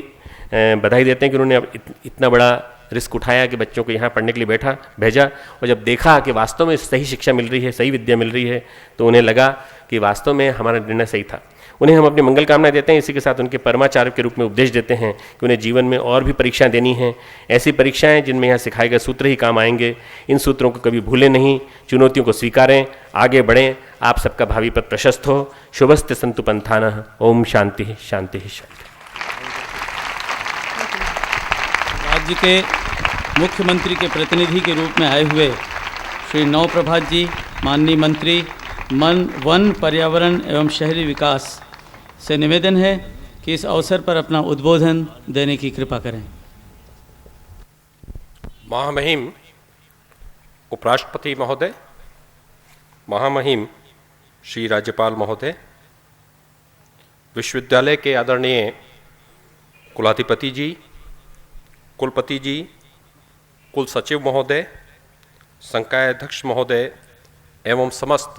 बधाई देते हैं कि उन्होंने इतना बड़ा रिस्क उठाया कि बच्चों को यहाँ पढ़ने के लिए भेजा और जब देखा कि वास्तव में सही शिक्षा मिल रही है, सही विद्या मिल रही है, तो उन्हें लगा कि वास्तव में हमारा निर्णय सही था। उन्हें हम अपनी मंगल कामनाएं देते हैं। इसी के साथ उनके परमाचार्य के रूप में उपदेश देते हैं कि उन्हें जीवन में और भी परीक्षाएं देनी हैं, ऐसी परीक्षाएं जिनमें यहाँ सिखाए गए सूत्र ही काम आएंगे। इन सूत्रों को कभी भूलें नहीं, चुनौतियों को स्वीकारें, आगे बढ़ें। आप सबका भावी पथ प्रशस्त हो। शुभस्ते संतु पंथानः। ओम शांति शांति शांति। राज्य के मुख्यमंत्री के प्रतिनिधि के रूप में आए हुए श्री नव प्रभात जी, माननीय मंत्री वन, पर्यावरण एवं शहरी विकास से निवेदन है कि इस अवसर पर अपना उद्बोधन देने की कृपा करें। महामहिम उपराष्ट्रपति महोदय, महामहिम श्री राज्यपाल महोदय, विश्वविद्यालय के आदरणीय कुलाधिपति जी, कुलपति जी, कुल सचिव महोदय, संकाय अध्यक्ष महोदय एवं समस्त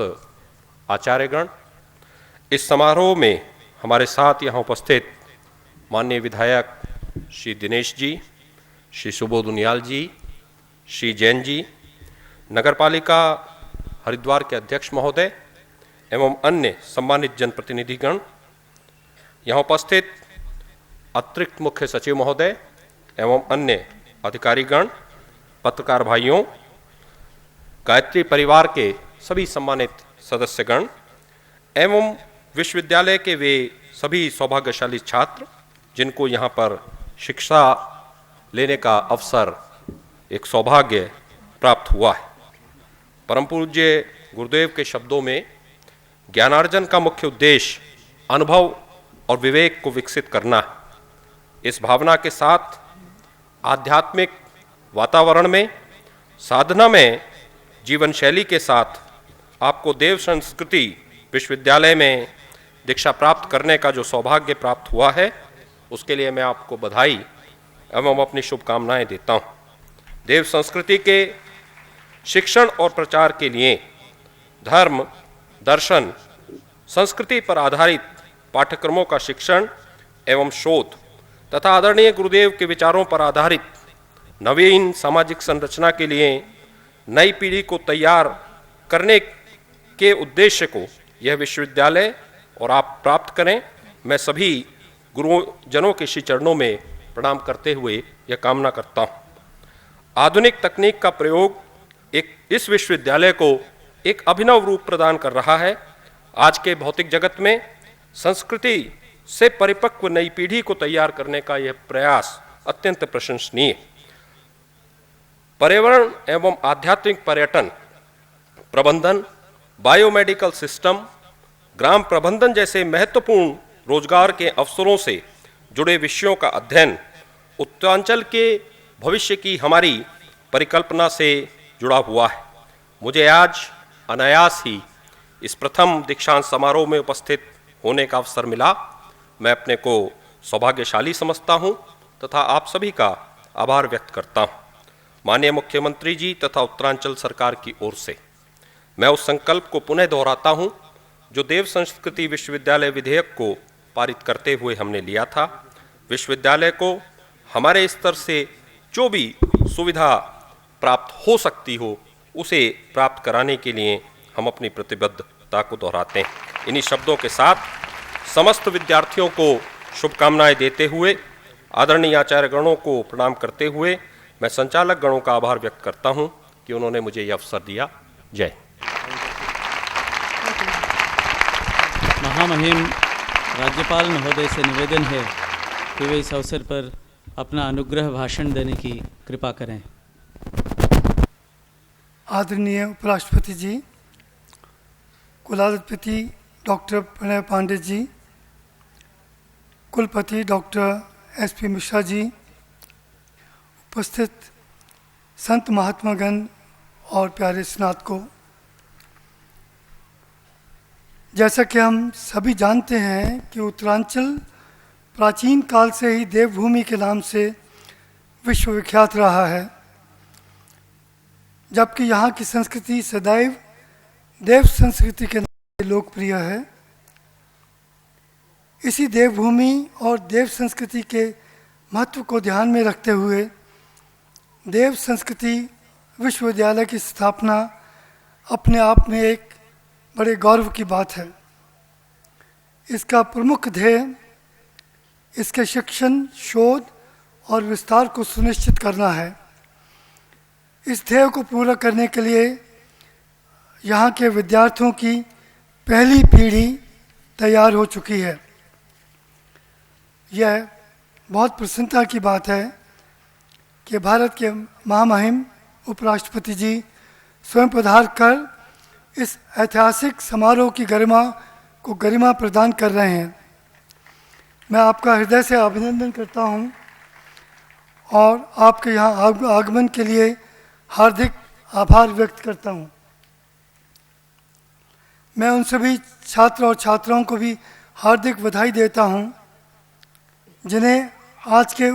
आचार्यगण, इस समारोह में हमारे साथ यहाँ उपस्थित माननीय विधायक श्री दिनेश जी, श्री सुबोध उनियाल जी, श्री जैन जी, नगरपालिका हरिद्वार के अध्यक्ष महोदय एवं अन्य सम्मानित जनप्रतिनिधिगण, यहाँ उपस्थित अतिरिक्त मुख्य सचिव महोदय एवं अन्य अधिकारीगण, पत्रकार भाइयों, गायत्री परिवार के सभी सम्मानित सदस्यगण एवं विश्वविद्यालय के वे सभी सौभाग्यशाली छात्र जिनको यहाँ पर शिक्षा लेने का अवसर, एक सौभाग्य प्राप्त हुआ है। परम पूज्य गुरुदेव के शब्दों में ज्ञानार्जन का मुख्य उद्देश्य अनुभव और विवेक को विकसित करना है। इस भावना के साथ आध्यात्मिक वातावरण में, साधना में, जीवन शैली के साथ आपको देव संस्कृति विश्वविद्यालय में दीक्षा प्राप्त करने का जो सौभाग्य प्राप्त हुआ है, उसके लिए मैं आपको बधाई एवं अपनी शुभकामनाएं देता हूं। देव संस्कृति के शिक्षण और प्रचार के लिए धर्म, दर्शन, संस्कृति पर आधारित पाठ्यक्रमों का शिक्षण एवं शोध तथा आदरणीय गुरुदेव के विचारों पर आधारित नवीन सामाजिक संरचना के लिए नई पीढ़ी को तैयार करने के उद्देश्य को यह विश्वविद्यालय और आप प्राप्त करें। मैं सभी गुरुजनों के श्री चरणों में प्रणाम करते हुए यह कामना करता हूँ। आधुनिक तकनीक का प्रयोग इस विश्वविद्यालय को एक अभिनव रूप प्रदान कर रहा है। आज के भौतिक जगत में संस्कृति से परिपक्व नई पीढ़ी को तैयार करने का यह प्रयास अत्यंत प्रशंसनीय। पर्यावरण एवं आध्यात्मिक पर्यटन प्रबंधन, बायोमेडिकल सिस्टम, ग्राम प्रबंधन जैसे महत्वपूर्ण रोजगार के अवसरों से जुड़े विषयों का अध्ययन उत्तरांचल के भविष्य की हमारी परिकल्पना से जुड़ा हुआ है। मुझे आज अनायास ही इस प्रथम दीक्षांत समारोह में उपस्थित होने का अवसर मिला। मैं अपने को सौभाग्यशाली समझता हूं तथा आप सभी का आभार व्यक्त करता हूं। माननीय मुख्यमंत्री जी तथा उत्तरांचल सरकार की ओर से मैं उस संकल्प को पुनः दोहराता हूं जो देव संस्कृति विश्वविद्यालय विधेयक को पारित करते हुए हमने लिया था। विश्वविद्यालय को हमारे स्तर से जो भी सुविधा प्राप्त हो सकती हो उसे प्राप्त कराने के लिए हम अपनी प्रतिबद्धता को दोहराते हैं। इन्हीं शब्दों के साथ समस्त विद्यार्थियों को शुभकामनाएं देते हुए, आदरणीय आचार्य गणों को प्रणाम करते हुए मैं संचालक गणों का आभार व्यक्त करता हूं कि उन्होंने मुझे यह अवसर दिया। जय। महामहिम राज्यपाल महोदय से निवेदन है कि वे इस अवसर पर अपना अनुग्रह भाषण देने की कृपा करें। आदरणीय उपराष्ट्रपति जी, कुलाधिपति डॉक्टर प्रणय पांडे जी, कुलपति डॉक्टर एसपी मिश्रा जी, उपस्थित संत महात्मागण और प्यारे स्नातकों, जैसा कि हम सभी जानते हैं कि उत्तरांचल प्राचीन काल से ही देवभूमि के नाम से विश्वविख्यात रहा है, जबकि यहाँ की संस्कृति सदैव देव संस्कृति के नाम से लोकप्रिय है। इसी देवभूमि और देव संस्कृति के महत्व को ध्यान में रखते हुए देव संस्कृति विश्वविद्यालय की स्थापना अपने आप में एक बड़े गौरव की बात है। इसका प्रमुख ध्येय इसके शिक्षण, शोध और विस्तार को सुनिश्चित करना है। इस ध्येय को पूरा करने के लिए यहाँ के विद्यार्थियों की पहली पीढ़ी तैयार हो चुकी है। यह बहुत प्रसन्नता की बात है कि भारत के महामहिम उपराष्ट्रपति जी स्वयं पधार कर इस ऐतिहासिक समारोह की गरिमा प्रदान कर रहे हैं। मैं आपका हृदय से अभिनंदन करता हूं और आपके यहाँ आगमन के लिए हार्दिक आभार व्यक्त करता हूं। मैं उन सभी छात्र और छात्राओं को भी हार्दिक बधाई देता हूं जिन्हें आज के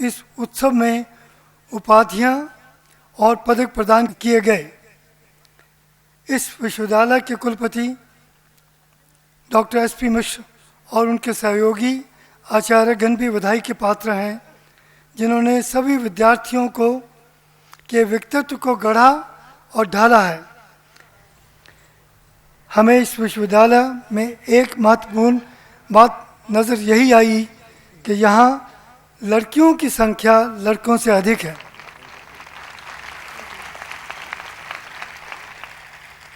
इस उत्सव में उपाधियां और पदक प्रदान किए गए। इस विश्वविद्यालय के कुलपति डॉक्टर एसपी मिश्र और उनके सहयोगी आचार्यगण भी बधाई के पात्र हैं, जिन्होंने सभी विद्यार्थियों के व्यक्तित्व को गढ़ा और ढाला है। हमें इस विश्वविद्यालय में एक महत्वपूर्ण बात नज़र यही आई कि यहाँ लड़कियों की संख्या लड़कों से अधिक है।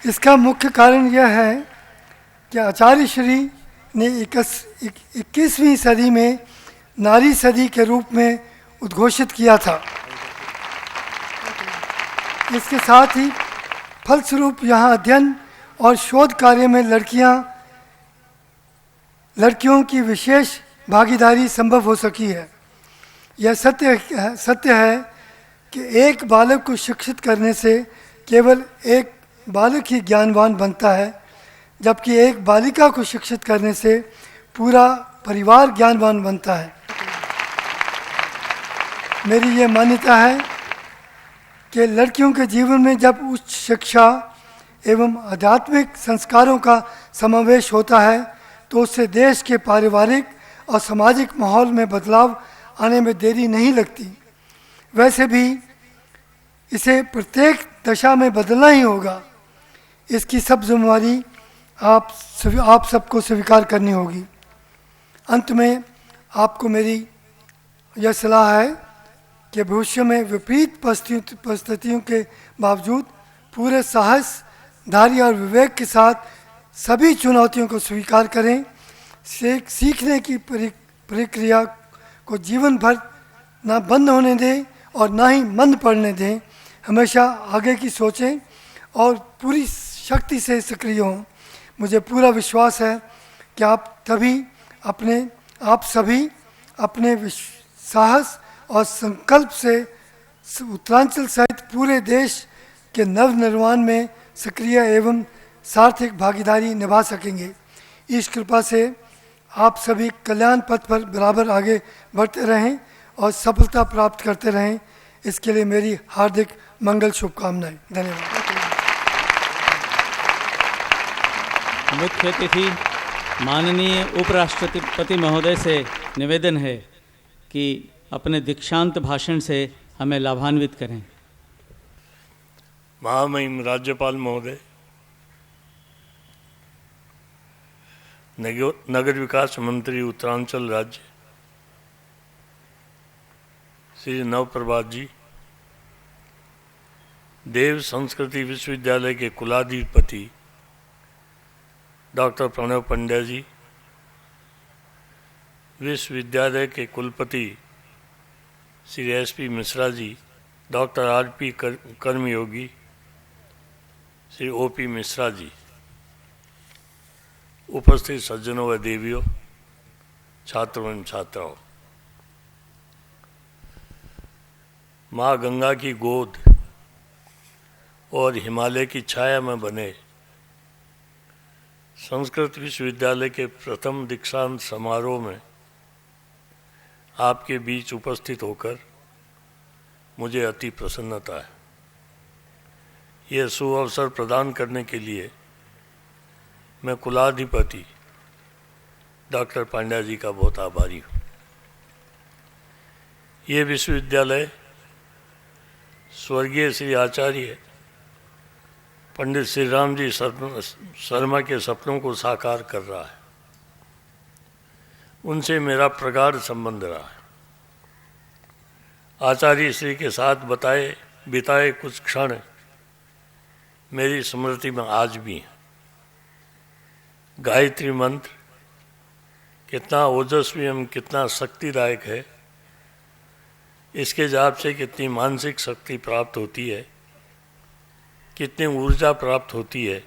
इसका मुख्य कारण यह है कि आचार्य श्री ने 21वीं सदी में नारी सदी के रूप में उद्घोषित किया था। इसके साथ ही फलस्वरूप यहाँ अध्ययन और शोध कार्य में लड़कियों की विशेष भागीदारी संभव हो सकी है। यह सत्य है कि एक बालक को शिक्षित करने से केवल एक बालक ही ज्ञानवान बनता है, जबकि एक बालिका को शिक्षित करने से पूरा परिवार ज्ञानवान बनता है। मेरी ये मान्यता है कि लड़कियों के जीवन में जब उच्च शिक्षा एवं आध्यात्मिक संस्कारों का समावेश होता है तो उससे देश के पारिवारिक और सामाजिक माहौल में बदलाव आने में देरी नहीं लगती। वैसे भी इसे प्रत्येक दशा में बदलना ही होगा। इसकी सब जिम्मेवारी आप सबको स्वीकार करनी होगी। अंत में आपको मेरी यह सलाह है कि भविष्य में विपरीत परिस्थितियों के बावजूद पूरे साहस, धैर्य और विवेक के साथ सभी चुनौतियों को स्वीकार करें। सीखने की प्रक्रिया को जीवन भर ना बंद होने दें और ना ही मंद पड़ने दें। हमेशा आगे की सोचें और पूरी शक्ति से सक्रिय हों। मुझे पूरा विश्वास है कि आप सभी अपने साहस और संकल्प से उत्तरांचल सहित पूरे देश के नवनिर्माण में सक्रिय एवं सार्थक भागीदारी निभा सकेंगे। इस कृपा से आप सभी कल्याण पथ पर बराबर आगे बढ़ते रहें और सफलता प्राप्त करते रहें। इसके लिए मेरी हार्दिक मंगल शुभकामनाएं। धन्यवाद। मुख्य अतिथि माननीय उपराष्ट्रपति महोदय से निवेदन है कि अपने दीक्षांत भाषण से हमें लाभान्वित करें। महामहिम राज्यपाल महोदय, नगर विकास मंत्री उत्तरांचल राज्य श्री नवप्रभात जी, देव संस्कृति विश्वविद्यालय के कुलाधिपति डॉक्टर प्रणव पंड्या जी, विश्वविद्यालय के कुलपति Shri SP Mishra ji, doctor RP कर्मयोगी, श्री OP मिश्रा जी, उपस्थित सज्जनों व देवियों, छात्रों एवं छात्राओं, माँ गंगा की गोद और हिमालय की छाया में बने संस्कृत विश्वविद्यालय के प्रथम दीक्षांत समारोह में आपके बीच उपस्थित होकर मुझे अति प्रसन्नता है। यह सुअवसर प्रदान करने के लिए मैं कुलाधिपति डॉक्टर पांड्या जी का बहुत आभारी हूँ। ये विश्वविद्यालय स्वर्गीय श्री आचार्य पंडित श्री राम जी शर्मा के सपनों को साकार कर रहा है। उनसे मेरा प्रगाढ़ संबंध रहा है। आचार्य श्री के साथ बिताए कुछ क्षण मेरी स्मृति में आज भी हैं। गायत्री मंत्र कितना ओजस्वी एवं कितना शक्तिदायक है, इसके जाप से कितनी मानसिक शक्ति प्राप्त होती है, कितनी ऊर्जा प्राप्त होती है,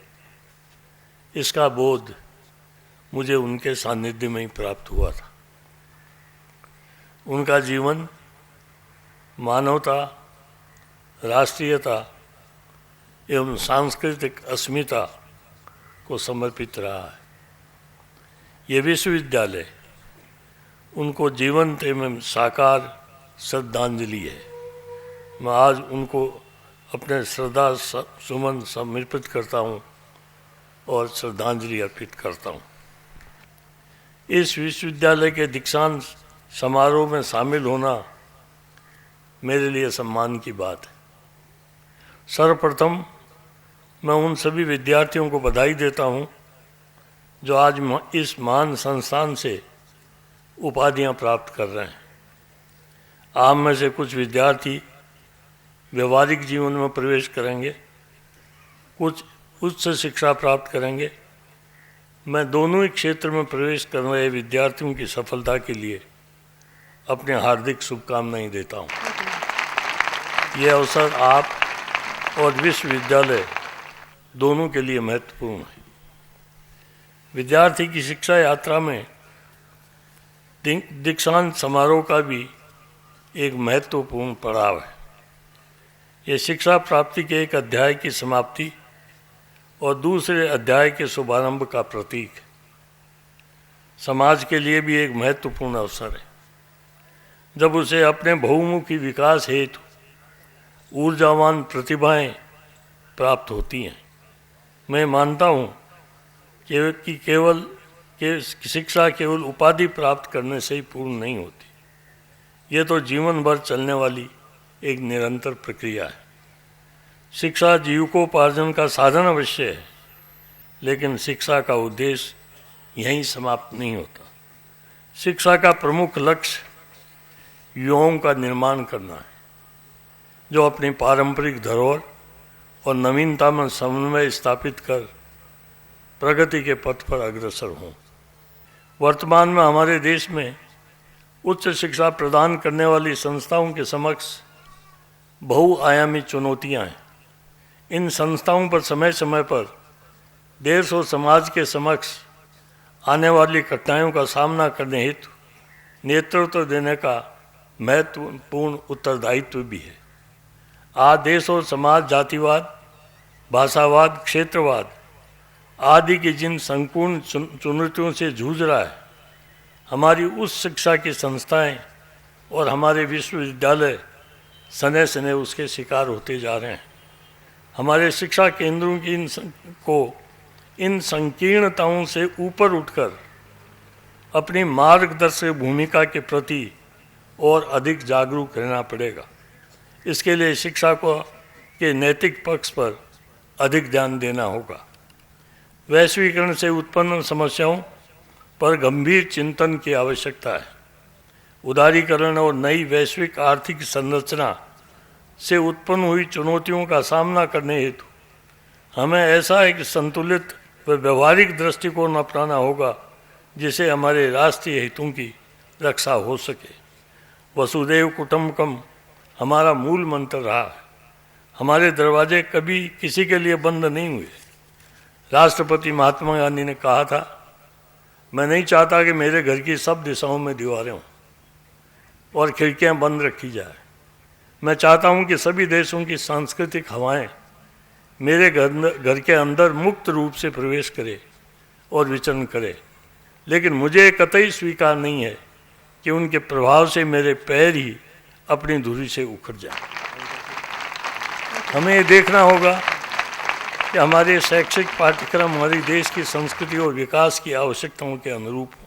इसका बोध मुझे उनके सानिध्य में ही प्राप्त हुआ था। उनका जीवन मानवता, राष्ट्रीयता एवं सांस्कृतिक अस्मिता को समर्पित रहा है। ये विश्वविद्यालय उनको जीवंत एवं साकार श्रद्धांजलि है। मैं आज उनको अपने श्रद्धा सुमन समर्पित करता हूँ और श्रद्धांजलि अर्पित करता हूँ। इस विश्वविद्यालय के दीक्षांत समारोह में शामिल होना मेरे लिए सम्मान की बात है। सर्वप्रथम मैं उन सभी विद्यार्थियों को बधाई देता हूँ जो आज इस महान संस्थान से उपाधियाँ प्राप्त कर रहे हैं। आप में से कुछ विद्यार्थी व्यवहारिक जीवन में प्रवेश करेंगे, कुछ उच्च शिक्षा प्राप्त करेंगे। मैं दोनों ही क्षेत्र में प्रवेश करने वाले विद्यार्थियों की सफलता के लिए अपने हार्दिक शुभकामनाएं देता हूँ। यह अवसर आप और विश्वविद्यालय दोनों के लिए महत्वपूर्ण है। विद्यार्थी की शिक्षा यात्रा में दीक्षांत समारोह का भी एक महत्वपूर्ण पड़ाव है। यह शिक्षा प्राप्ति के एक अध्याय की समाप्ति और दूसरे अध्याय के शुभारंभ का प्रतीक है। समाज के लिए भी एक महत्वपूर्ण अवसर है जब उसे अपने बहुमुखी विकास हेतु ऊर्जावान प्रतिभाएं प्राप्त होती हैं। मैं मानता हूँ कि शिक्षा केवल उपाधि प्राप्त करने से ही पूर्ण नहीं होती। यह तो जीवन भर चलने वाली एक निरंतर प्रक्रिया है। शिक्षा जीविकोपार्जन का साधन अवश्य है, लेकिन शिक्षा का उद्देश्य यहीं समाप्त नहीं होता। शिक्षा का प्रमुख लक्ष्य युवाओं का निर्माण करना है। जो अपनी पारंपरिक धरोहर और नवीनता में समन्वय स्थापित कर प्रगति के पथ पर अग्रसर हों। वर्तमान में हमारे देश में उच्च शिक्षा प्रदान करने वाली संस्थाओं के समक्ष बहुआयामी चुनौतियां हैं। इन संस्थाओं पर समय समय पर देश और समाज के समक्ष आने वाली कठिनाइयों का सामना करने हेतु नेतृत्व देने का महत्वपूर्ण उत्तरदायित्व भी है। आज देश और समाज जातिवाद, भाषावाद, क्षेत्रवाद आदि की जिन संपूर्ण चुनौतियों से जूझ रहा है, हमारी उस शिक्षा की संस्थाएं और हमारे विश्वविद्यालय सने सने उसके शिकार होते जा रहे हैं। हमारे शिक्षा केंद्रों की इन संकीर्णताओं से ऊपर उठकर अपनी मार्गदर्शक भूमिका के प्रति और अधिक जागरूक रहना पड़ेगा। इसके लिए शिक्षा के नैतिक पक्ष पर अधिक ध्यान देना होगा। वैश्वीकरण से उत्पन्न समस्याओं पर गंभीर चिंतन की आवश्यकता है। उदारीकरण और नई वैश्विक आर्थिक संरचना से उत्पन्न हुई चुनौतियों का सामना करने हेतु हमें ऐसा एक संतुलित व व्यवहारिक दृष्टिकोण अपनाना होगा जिससे हमारे राष्ट्रीय हितों की रक्षा हो सके। वसुदैव कुटुंबकम हमारा मूल मंत्र रहा है। हमारे दरवाजे कभी किसी के लिए बंद नहीं हुए। राष्ट्रपति महात्मा गांधी ने कहा था, मैं नहीं चाहता कि मेरे घर की सब दिशाओं में दीवारें हों और खिड़कियां बंद रखी जाए। मैं चाहता हूं कि सभी देशों की सांस्कृतिक हवाएं मेरे घर के अंदर मुक्त रूप से प्रवेश करे और विचरण करे, लेकिन मुझे कतई स्वीकार नहीं है कि उनके प्रभाव से मेरे पैर ही अपनी धुरी से उखड़ जाए। हमें ये देखना होगा कि हमारे शैक्षिक पाठ्यक्रम हमारी देश की संस्कृति और विकास की आवश्यकताओं के अनुरूप हों।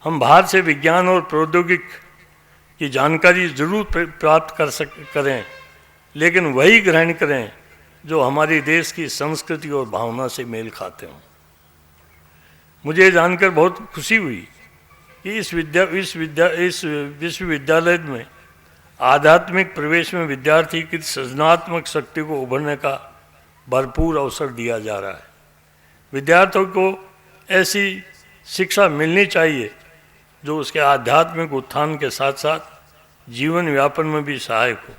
हम बाहर से विज्ञान और प्रौद्योगिकी की जानकारी जरूर प्राप्त करें, लेकिन वही ग्रहण करें जो हमारी देश की संस्कृति और भावना से मेल खाते हों। मुझे जानकर बहुत खुशी हुई कि इस विश्वविद्यालय में आध्यात्मिक प्रवेश में विद्यार्थी की सृजनात्मक शक्ति को उभरने का भरपूर अवसर दिया जा रहा है। विद्यार्थियों को ऐसी शिक्षा मिलनी चाहिए जो उसके आध्यात्मिक उत्थान के साथ साथ जीवन यापन में भी सहायक हो।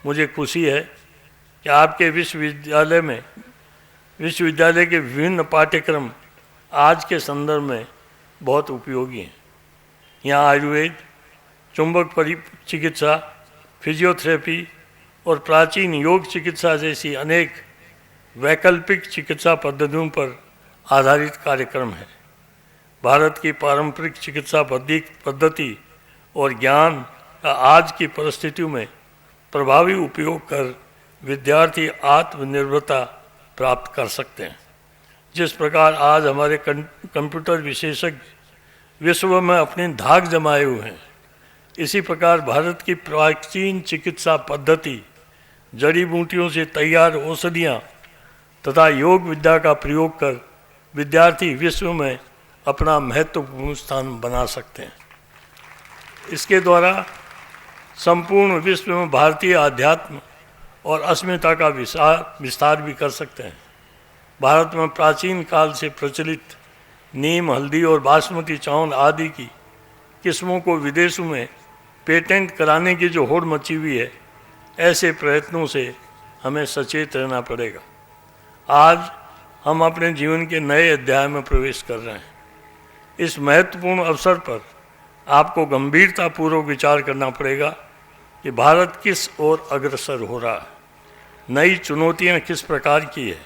मुझे खुशी है कि आपके विश्वविद्यालय के विभिन्न पाठ्यक्रम आज के संदर्भ में बहुत उपयोगी हैं। यहाँ आयुर्वेद, चुंबक चिकित्सा, फिजियोथेरेपी और प्राचीन योग चिकित्सा जैसी अनेक वैकल्पिक चिकित्सा पद्धतियों पर आधारित कार्यक्रम है। भारत की पारंपरिक चिकित्सा पद्धति और ज्ञान का आज की परिस्थितियों में प्रभावी उपयोग कर विद्यार्थी आत्मनिर्भरता प्राप्त कर सकते हैं। जिस प्रकार आज हमारे कंप्यूटर विशेषज्ञ विश्व में अपनी धाक जमाए हुए हैं, इसी प्रकार भारत की प्राचीन चिकित्सा पद्धति, जड़ी बूटियों से तैयार औषधियाँ तथा योग विद्या का प्रयोग कर विद्यार्थी विश्व में अपना महत्वपूर्ण स्थान बना सकते हैं। इसके द्वारा संपूर्ण विश्व में भारतीय आध्यात्म और अस्मिता का विस्तार भी कर सकते हैं। भारत में प्राचीन काल से प्रचलित नीम, हल्दी और बासमती चावल आदि की किस्मों को विदेशों में पेटेंट कराने की जो होड़ मची हुई है, ऐसे प्रयत्नों से हमें सचेत रहना पड़ेगा। आज हम अपने जीवन के नए अध्याय में प्रवेश कर रहे हैं। इस महत्वपूर्ण अवसर पर आपको गंभीरतापूर्वक विचार करना पड़ेगा कि भारत किस ओर अग्रसर हो रहा है, नई चुनौतियां किस प्रकार की है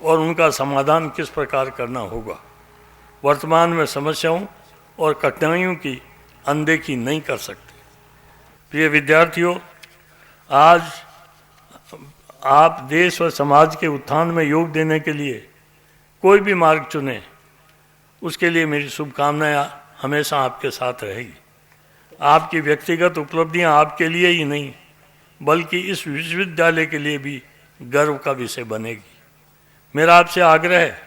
और उनका समाधान किस प्रकार करना होगा। वर्तमान में समस्याओं और कठिनाइयों की अनदेखी नहीं कर सकते। प्रिय विद्यार्थियों, आज आप देश और समाज के उत्थान में योग देने के लिए कोई भी मार्ग चुनें, उसके लिए मेरी शुभकामनाएं हमेशा आपके साथ रहेगी। आपकी व्यक्तिगत उपलब्धियां आपके लिए ही नहीं बल्कि इस विश्वविद्यालय के लिए भी गर्व का विषय बनेगी। मेरा आपसे आग्रह है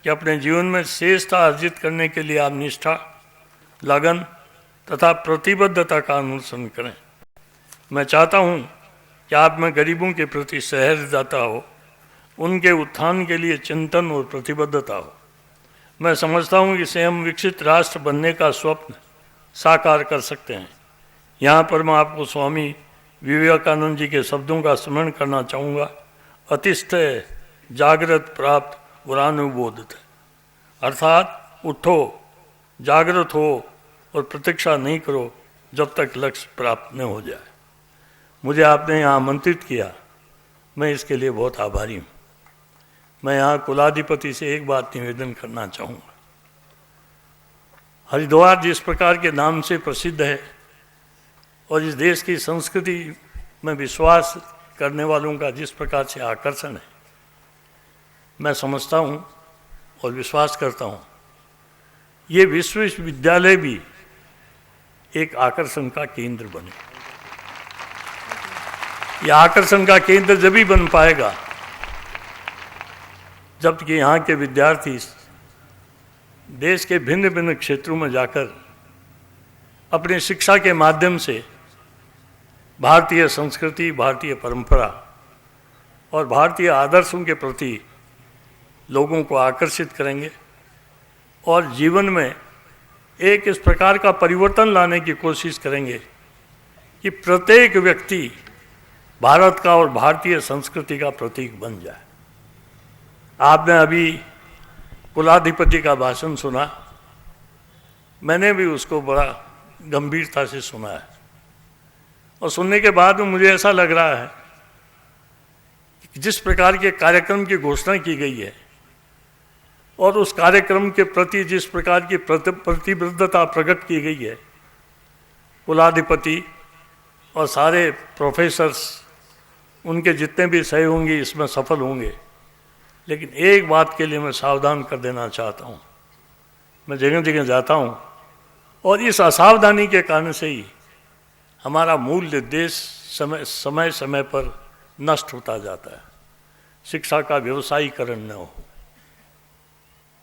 कि अपने जीवन में श्रेष्ठता अर्जित करने के लिए आप निष्ठा, लगन तथा प्रतिबद्धता का अनुसरण करें। मैं चाहता हूँ कि आप में गरीबों के प्रति सहृदयता हो, उनके उत्थान के लिए चिंतन और प्रतिबद्धता हो। मैं समझता हूँ कि इसे हम विकसित राष्ट्र बनने का स्वप्न साकार कर सकते हैं। यहाँ पर मैं आपको स्वामी विवेकानंद जी के शब्दों का स्मरण करना चाहूँगा, अतिष्ठ जागृत प्राप्त वरानुबोधित, अर्थात उठो, जागृत हो और प्रतीक्षा नहीं करो जब तक लक्ष्य प्राप्त न हो जाए। मुझे आपने यहाँ आमंत्रित किया, मैं इसके लिए बहुत आभारी हूँ। मैं यहाँ कुलाधिपति से एक बात निवेदन करना चाहूँगा। हरिद्वार जिस प्रकार के नाम से प्रसिद्ध है और इस देश की संस्कृति में विश्वास करने वालों का जिस प्रकार से आकर्षण है, मैं समझता हूँ और विश्वास करता हूँ ये विश्वविद्यालय भी एक आकर्षण का केंद्र बने। यह आकर्षण का केंद्र जब भी बन पाएगा जबकि यहाँ के विद्यार्थी देश के भिन्न भिन्न क्षेत्रों में जाकर अपनी शिक्षा के माध्यम से भारतीय संस्कृति, भारतीय परंपरा और भारतीय आदर्शों के प्रति लोगों को आकर्षित करेंगे और जीवन में एक इस प्रकार का परिवर्तन लाने की कोशिश करेंगे कि प्रत्येक व्यक्ति भारत का और भारतीय संस्कृति का प्रतीक बन जाए। आपने अभी कुलाधिपति का भाषण सुना, मैंने भी उसको बड़ा गंभीरता से सुना है और सुनने के बाद में मुझे ऐसा लग रहा है कि जिस प्रकार के कार्यक्रम की घोषणा की गई है और उस कार्यक्रम के प्रति जिस प्रकार की प्रतिबद्धता प्रकट की गई है, कुलाधिपति और सारे प्रोफेसर्स उनके जितने भी सही होंगे इसमें सफल होंगे। लेकिन एक बात के लिए मैं सावधान कर देना चाहता हूँ। मैं जगह जगह जाता हूँ और इस असावधानी के कारण से ही हमारा मूल निर्देश समय समय पर नष्ट होता जाता है। शिक्षा का व्यवसायीकरण न हो।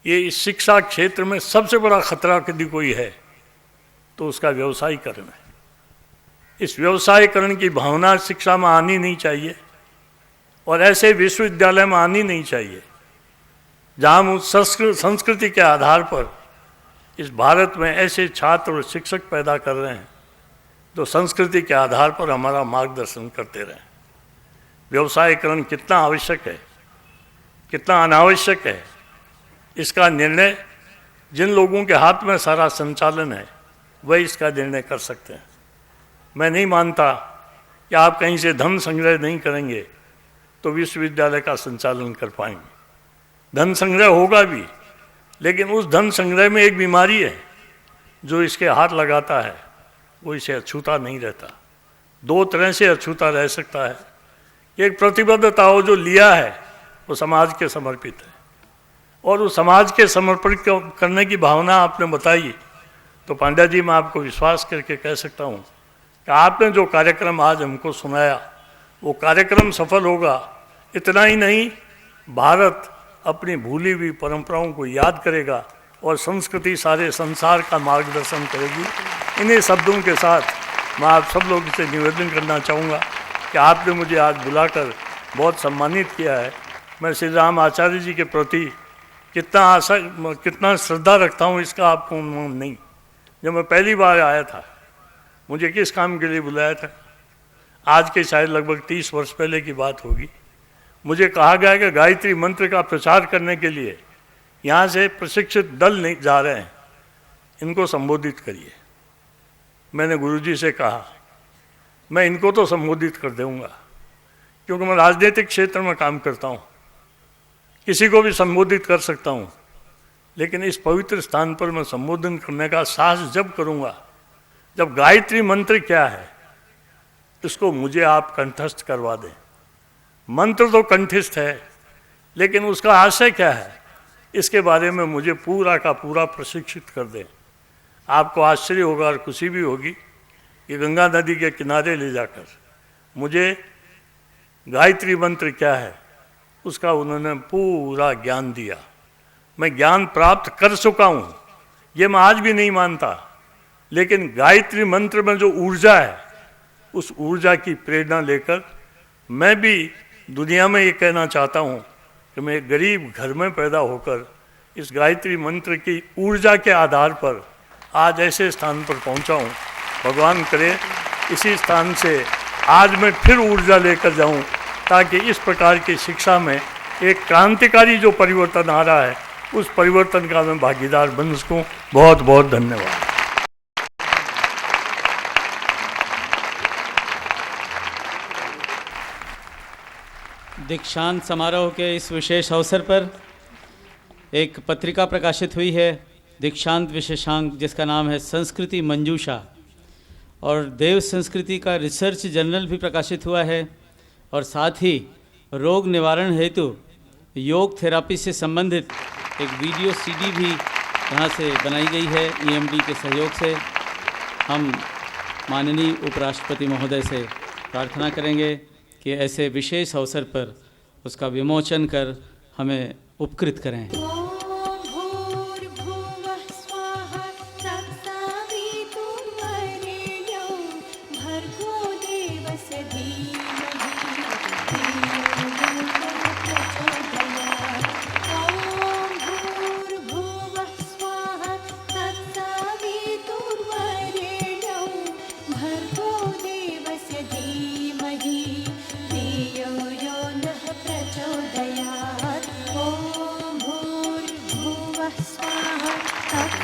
ये इस शिक्षा क्षेत्र में सबसे बड़ा खतरा यदि कोई है तो उसका व्यवसायीकरण है। इस व्यवसायीकरण की भावना शिक्षा में आनी नहीं चाहिए और ऐसे विश्वविद्यालय में आनी नहीं चाहिए जहाँ हम उस संस्कृति के आधार पर इस भारत में ऐसे छात्र और शिक्षक पैदा कर रहे हैं जो संस्कृति के आधार पर हमारा मार्गदर्शन करते रहें। व्यवसायीकरण कितना आवश्यक है, कितना अनावश्यक है, इसका निर्णय जिन लोगों के हाथ में सारा संचालन है वही इसका निर्णय कर सकते हैं। मैं नहीं मानता कि आप कहीं से धन संग्रह नहीं करेंगे तो विश्वविद्यालय का संचालन कर पाएंगे। धन संग्रह होगा भी, लेकिन उस धन संग्रह में एक बीमारी है, जो इसके हाथ लगाता है वो इसे अछूता नहीं रहता। दो तरह से अछूता रह सकता है। एक प्रतिबद्धता हो, जो लिया है वो समाज के समर्पित है, और उस समाज के समर्पित करने की भावना आपने बताई तो पांड्या जी मैं आपको विश्वास करके कह सकता हूँ कि आपने जो कार्यक्रम आज हमको सुनाया वो कार्यक्रम सफल होगा। इतना ही नहीं, भारत अपनी भूली हुई परंपराओं को याद करेगा और संस्कृति सारे संसार का मार्गदर्शन करेगी। इन्हीं शब्दों के साथ मैं आप सब लोगों से निवेदन करना चाहूँगा कि आपने मुझे आज बुलाकर बहुत सम्मानित किया है। मैं श्री राम आचार्य जी के प्रति कितना श्रद्धा रखता हूँ इसका आपको अनुमान नहीं। जब मैं पहली बार आया था, मुझे किस काम के लिए बुलाया था, आज के शायद लगभग 30 वर्ष पहले की बात होगी। मुझे कहा गया कि गायत्री मंत्र का प्रचार करने के लिए यहाँ से प्रशिक्षित दल नहीं जा रहे हैं, इनको संबोधित करिए। मैंने गुरुजी से कहा मैं इनको तो संबोधित कर दूंगा क्योंकि मैं राजनीतिक क्षेत्र में काम करता हूँ, किसी को भी संबोधित कर सकता हूँ, लेकिन इस पवित्र स्थान पर मैं संबोधन करने का साहस जब करूँगा जब गायत्री मंत्र क्या है इसको मुझे आप कंठस्थ करवा दें। मंत्र तो कंठस्थ है, लेकिन उसका आशय क्या है इसके बारे में मुझे पूरा का पूरा प्रशिक्षित कर दें। आपको आश्चर्य होगा और खुशी भी होगी कि गंगा नदी के किनारे ले जाकर मुझे गायत्री मंत्र क्या है उसका उन्होंने पूरा ज्ञान दिया। मैं ज्ञान प्राप्त कर चुका हूँ, ये मैं आज भी नहीं मानता, लेकिन गायत्री मंत्र में जो ऊर्जा है उस ऊर्जा की प्रेरणा लेकर मैं भी दुनिया में ये कहना चाहता हूँ कि मैं गरीब घर में पैदा होकर इस गायत्री मंत्र की ऊर्जा के आधार पर आज ऐसे स्थान पर पहुँचा हूँ। भगवान करे इसी स्थान से आज मैं फिर ऊर्जा लेकर जाऊँ, ताकि इस प्रकार की शिक्षा में एक क्रांतिकारी जो परिवर्तन आ रहा है उस परिवर्तन का मैं भागीदार बन सकूँ। बहुत बहुत धन्यवाद। दीक्षांत समारोह के इस विशेष अवसर पर एक पत्रिका प्रकाशित हुई है, दीक्षांत विशेषांक, जिसका नाम है संस्कृति मंजूषा, और देव संस्कृति का रिसर्च जर्नल भी प्रकाशित हुआ है, और साथ ही रोग निवारण हेतु योग थेरापी से संबंधित एक वीडियो सीडी भी यहाँ से बनाई गई है EMD के सहयोग से। हम माननीय उपराष्ट्रपति महोदय से प्रार्थना करेंगे कि ऐसे विशेष अवसर पर उसका विमोचन कर हमें उपकृत करें। स्वाहा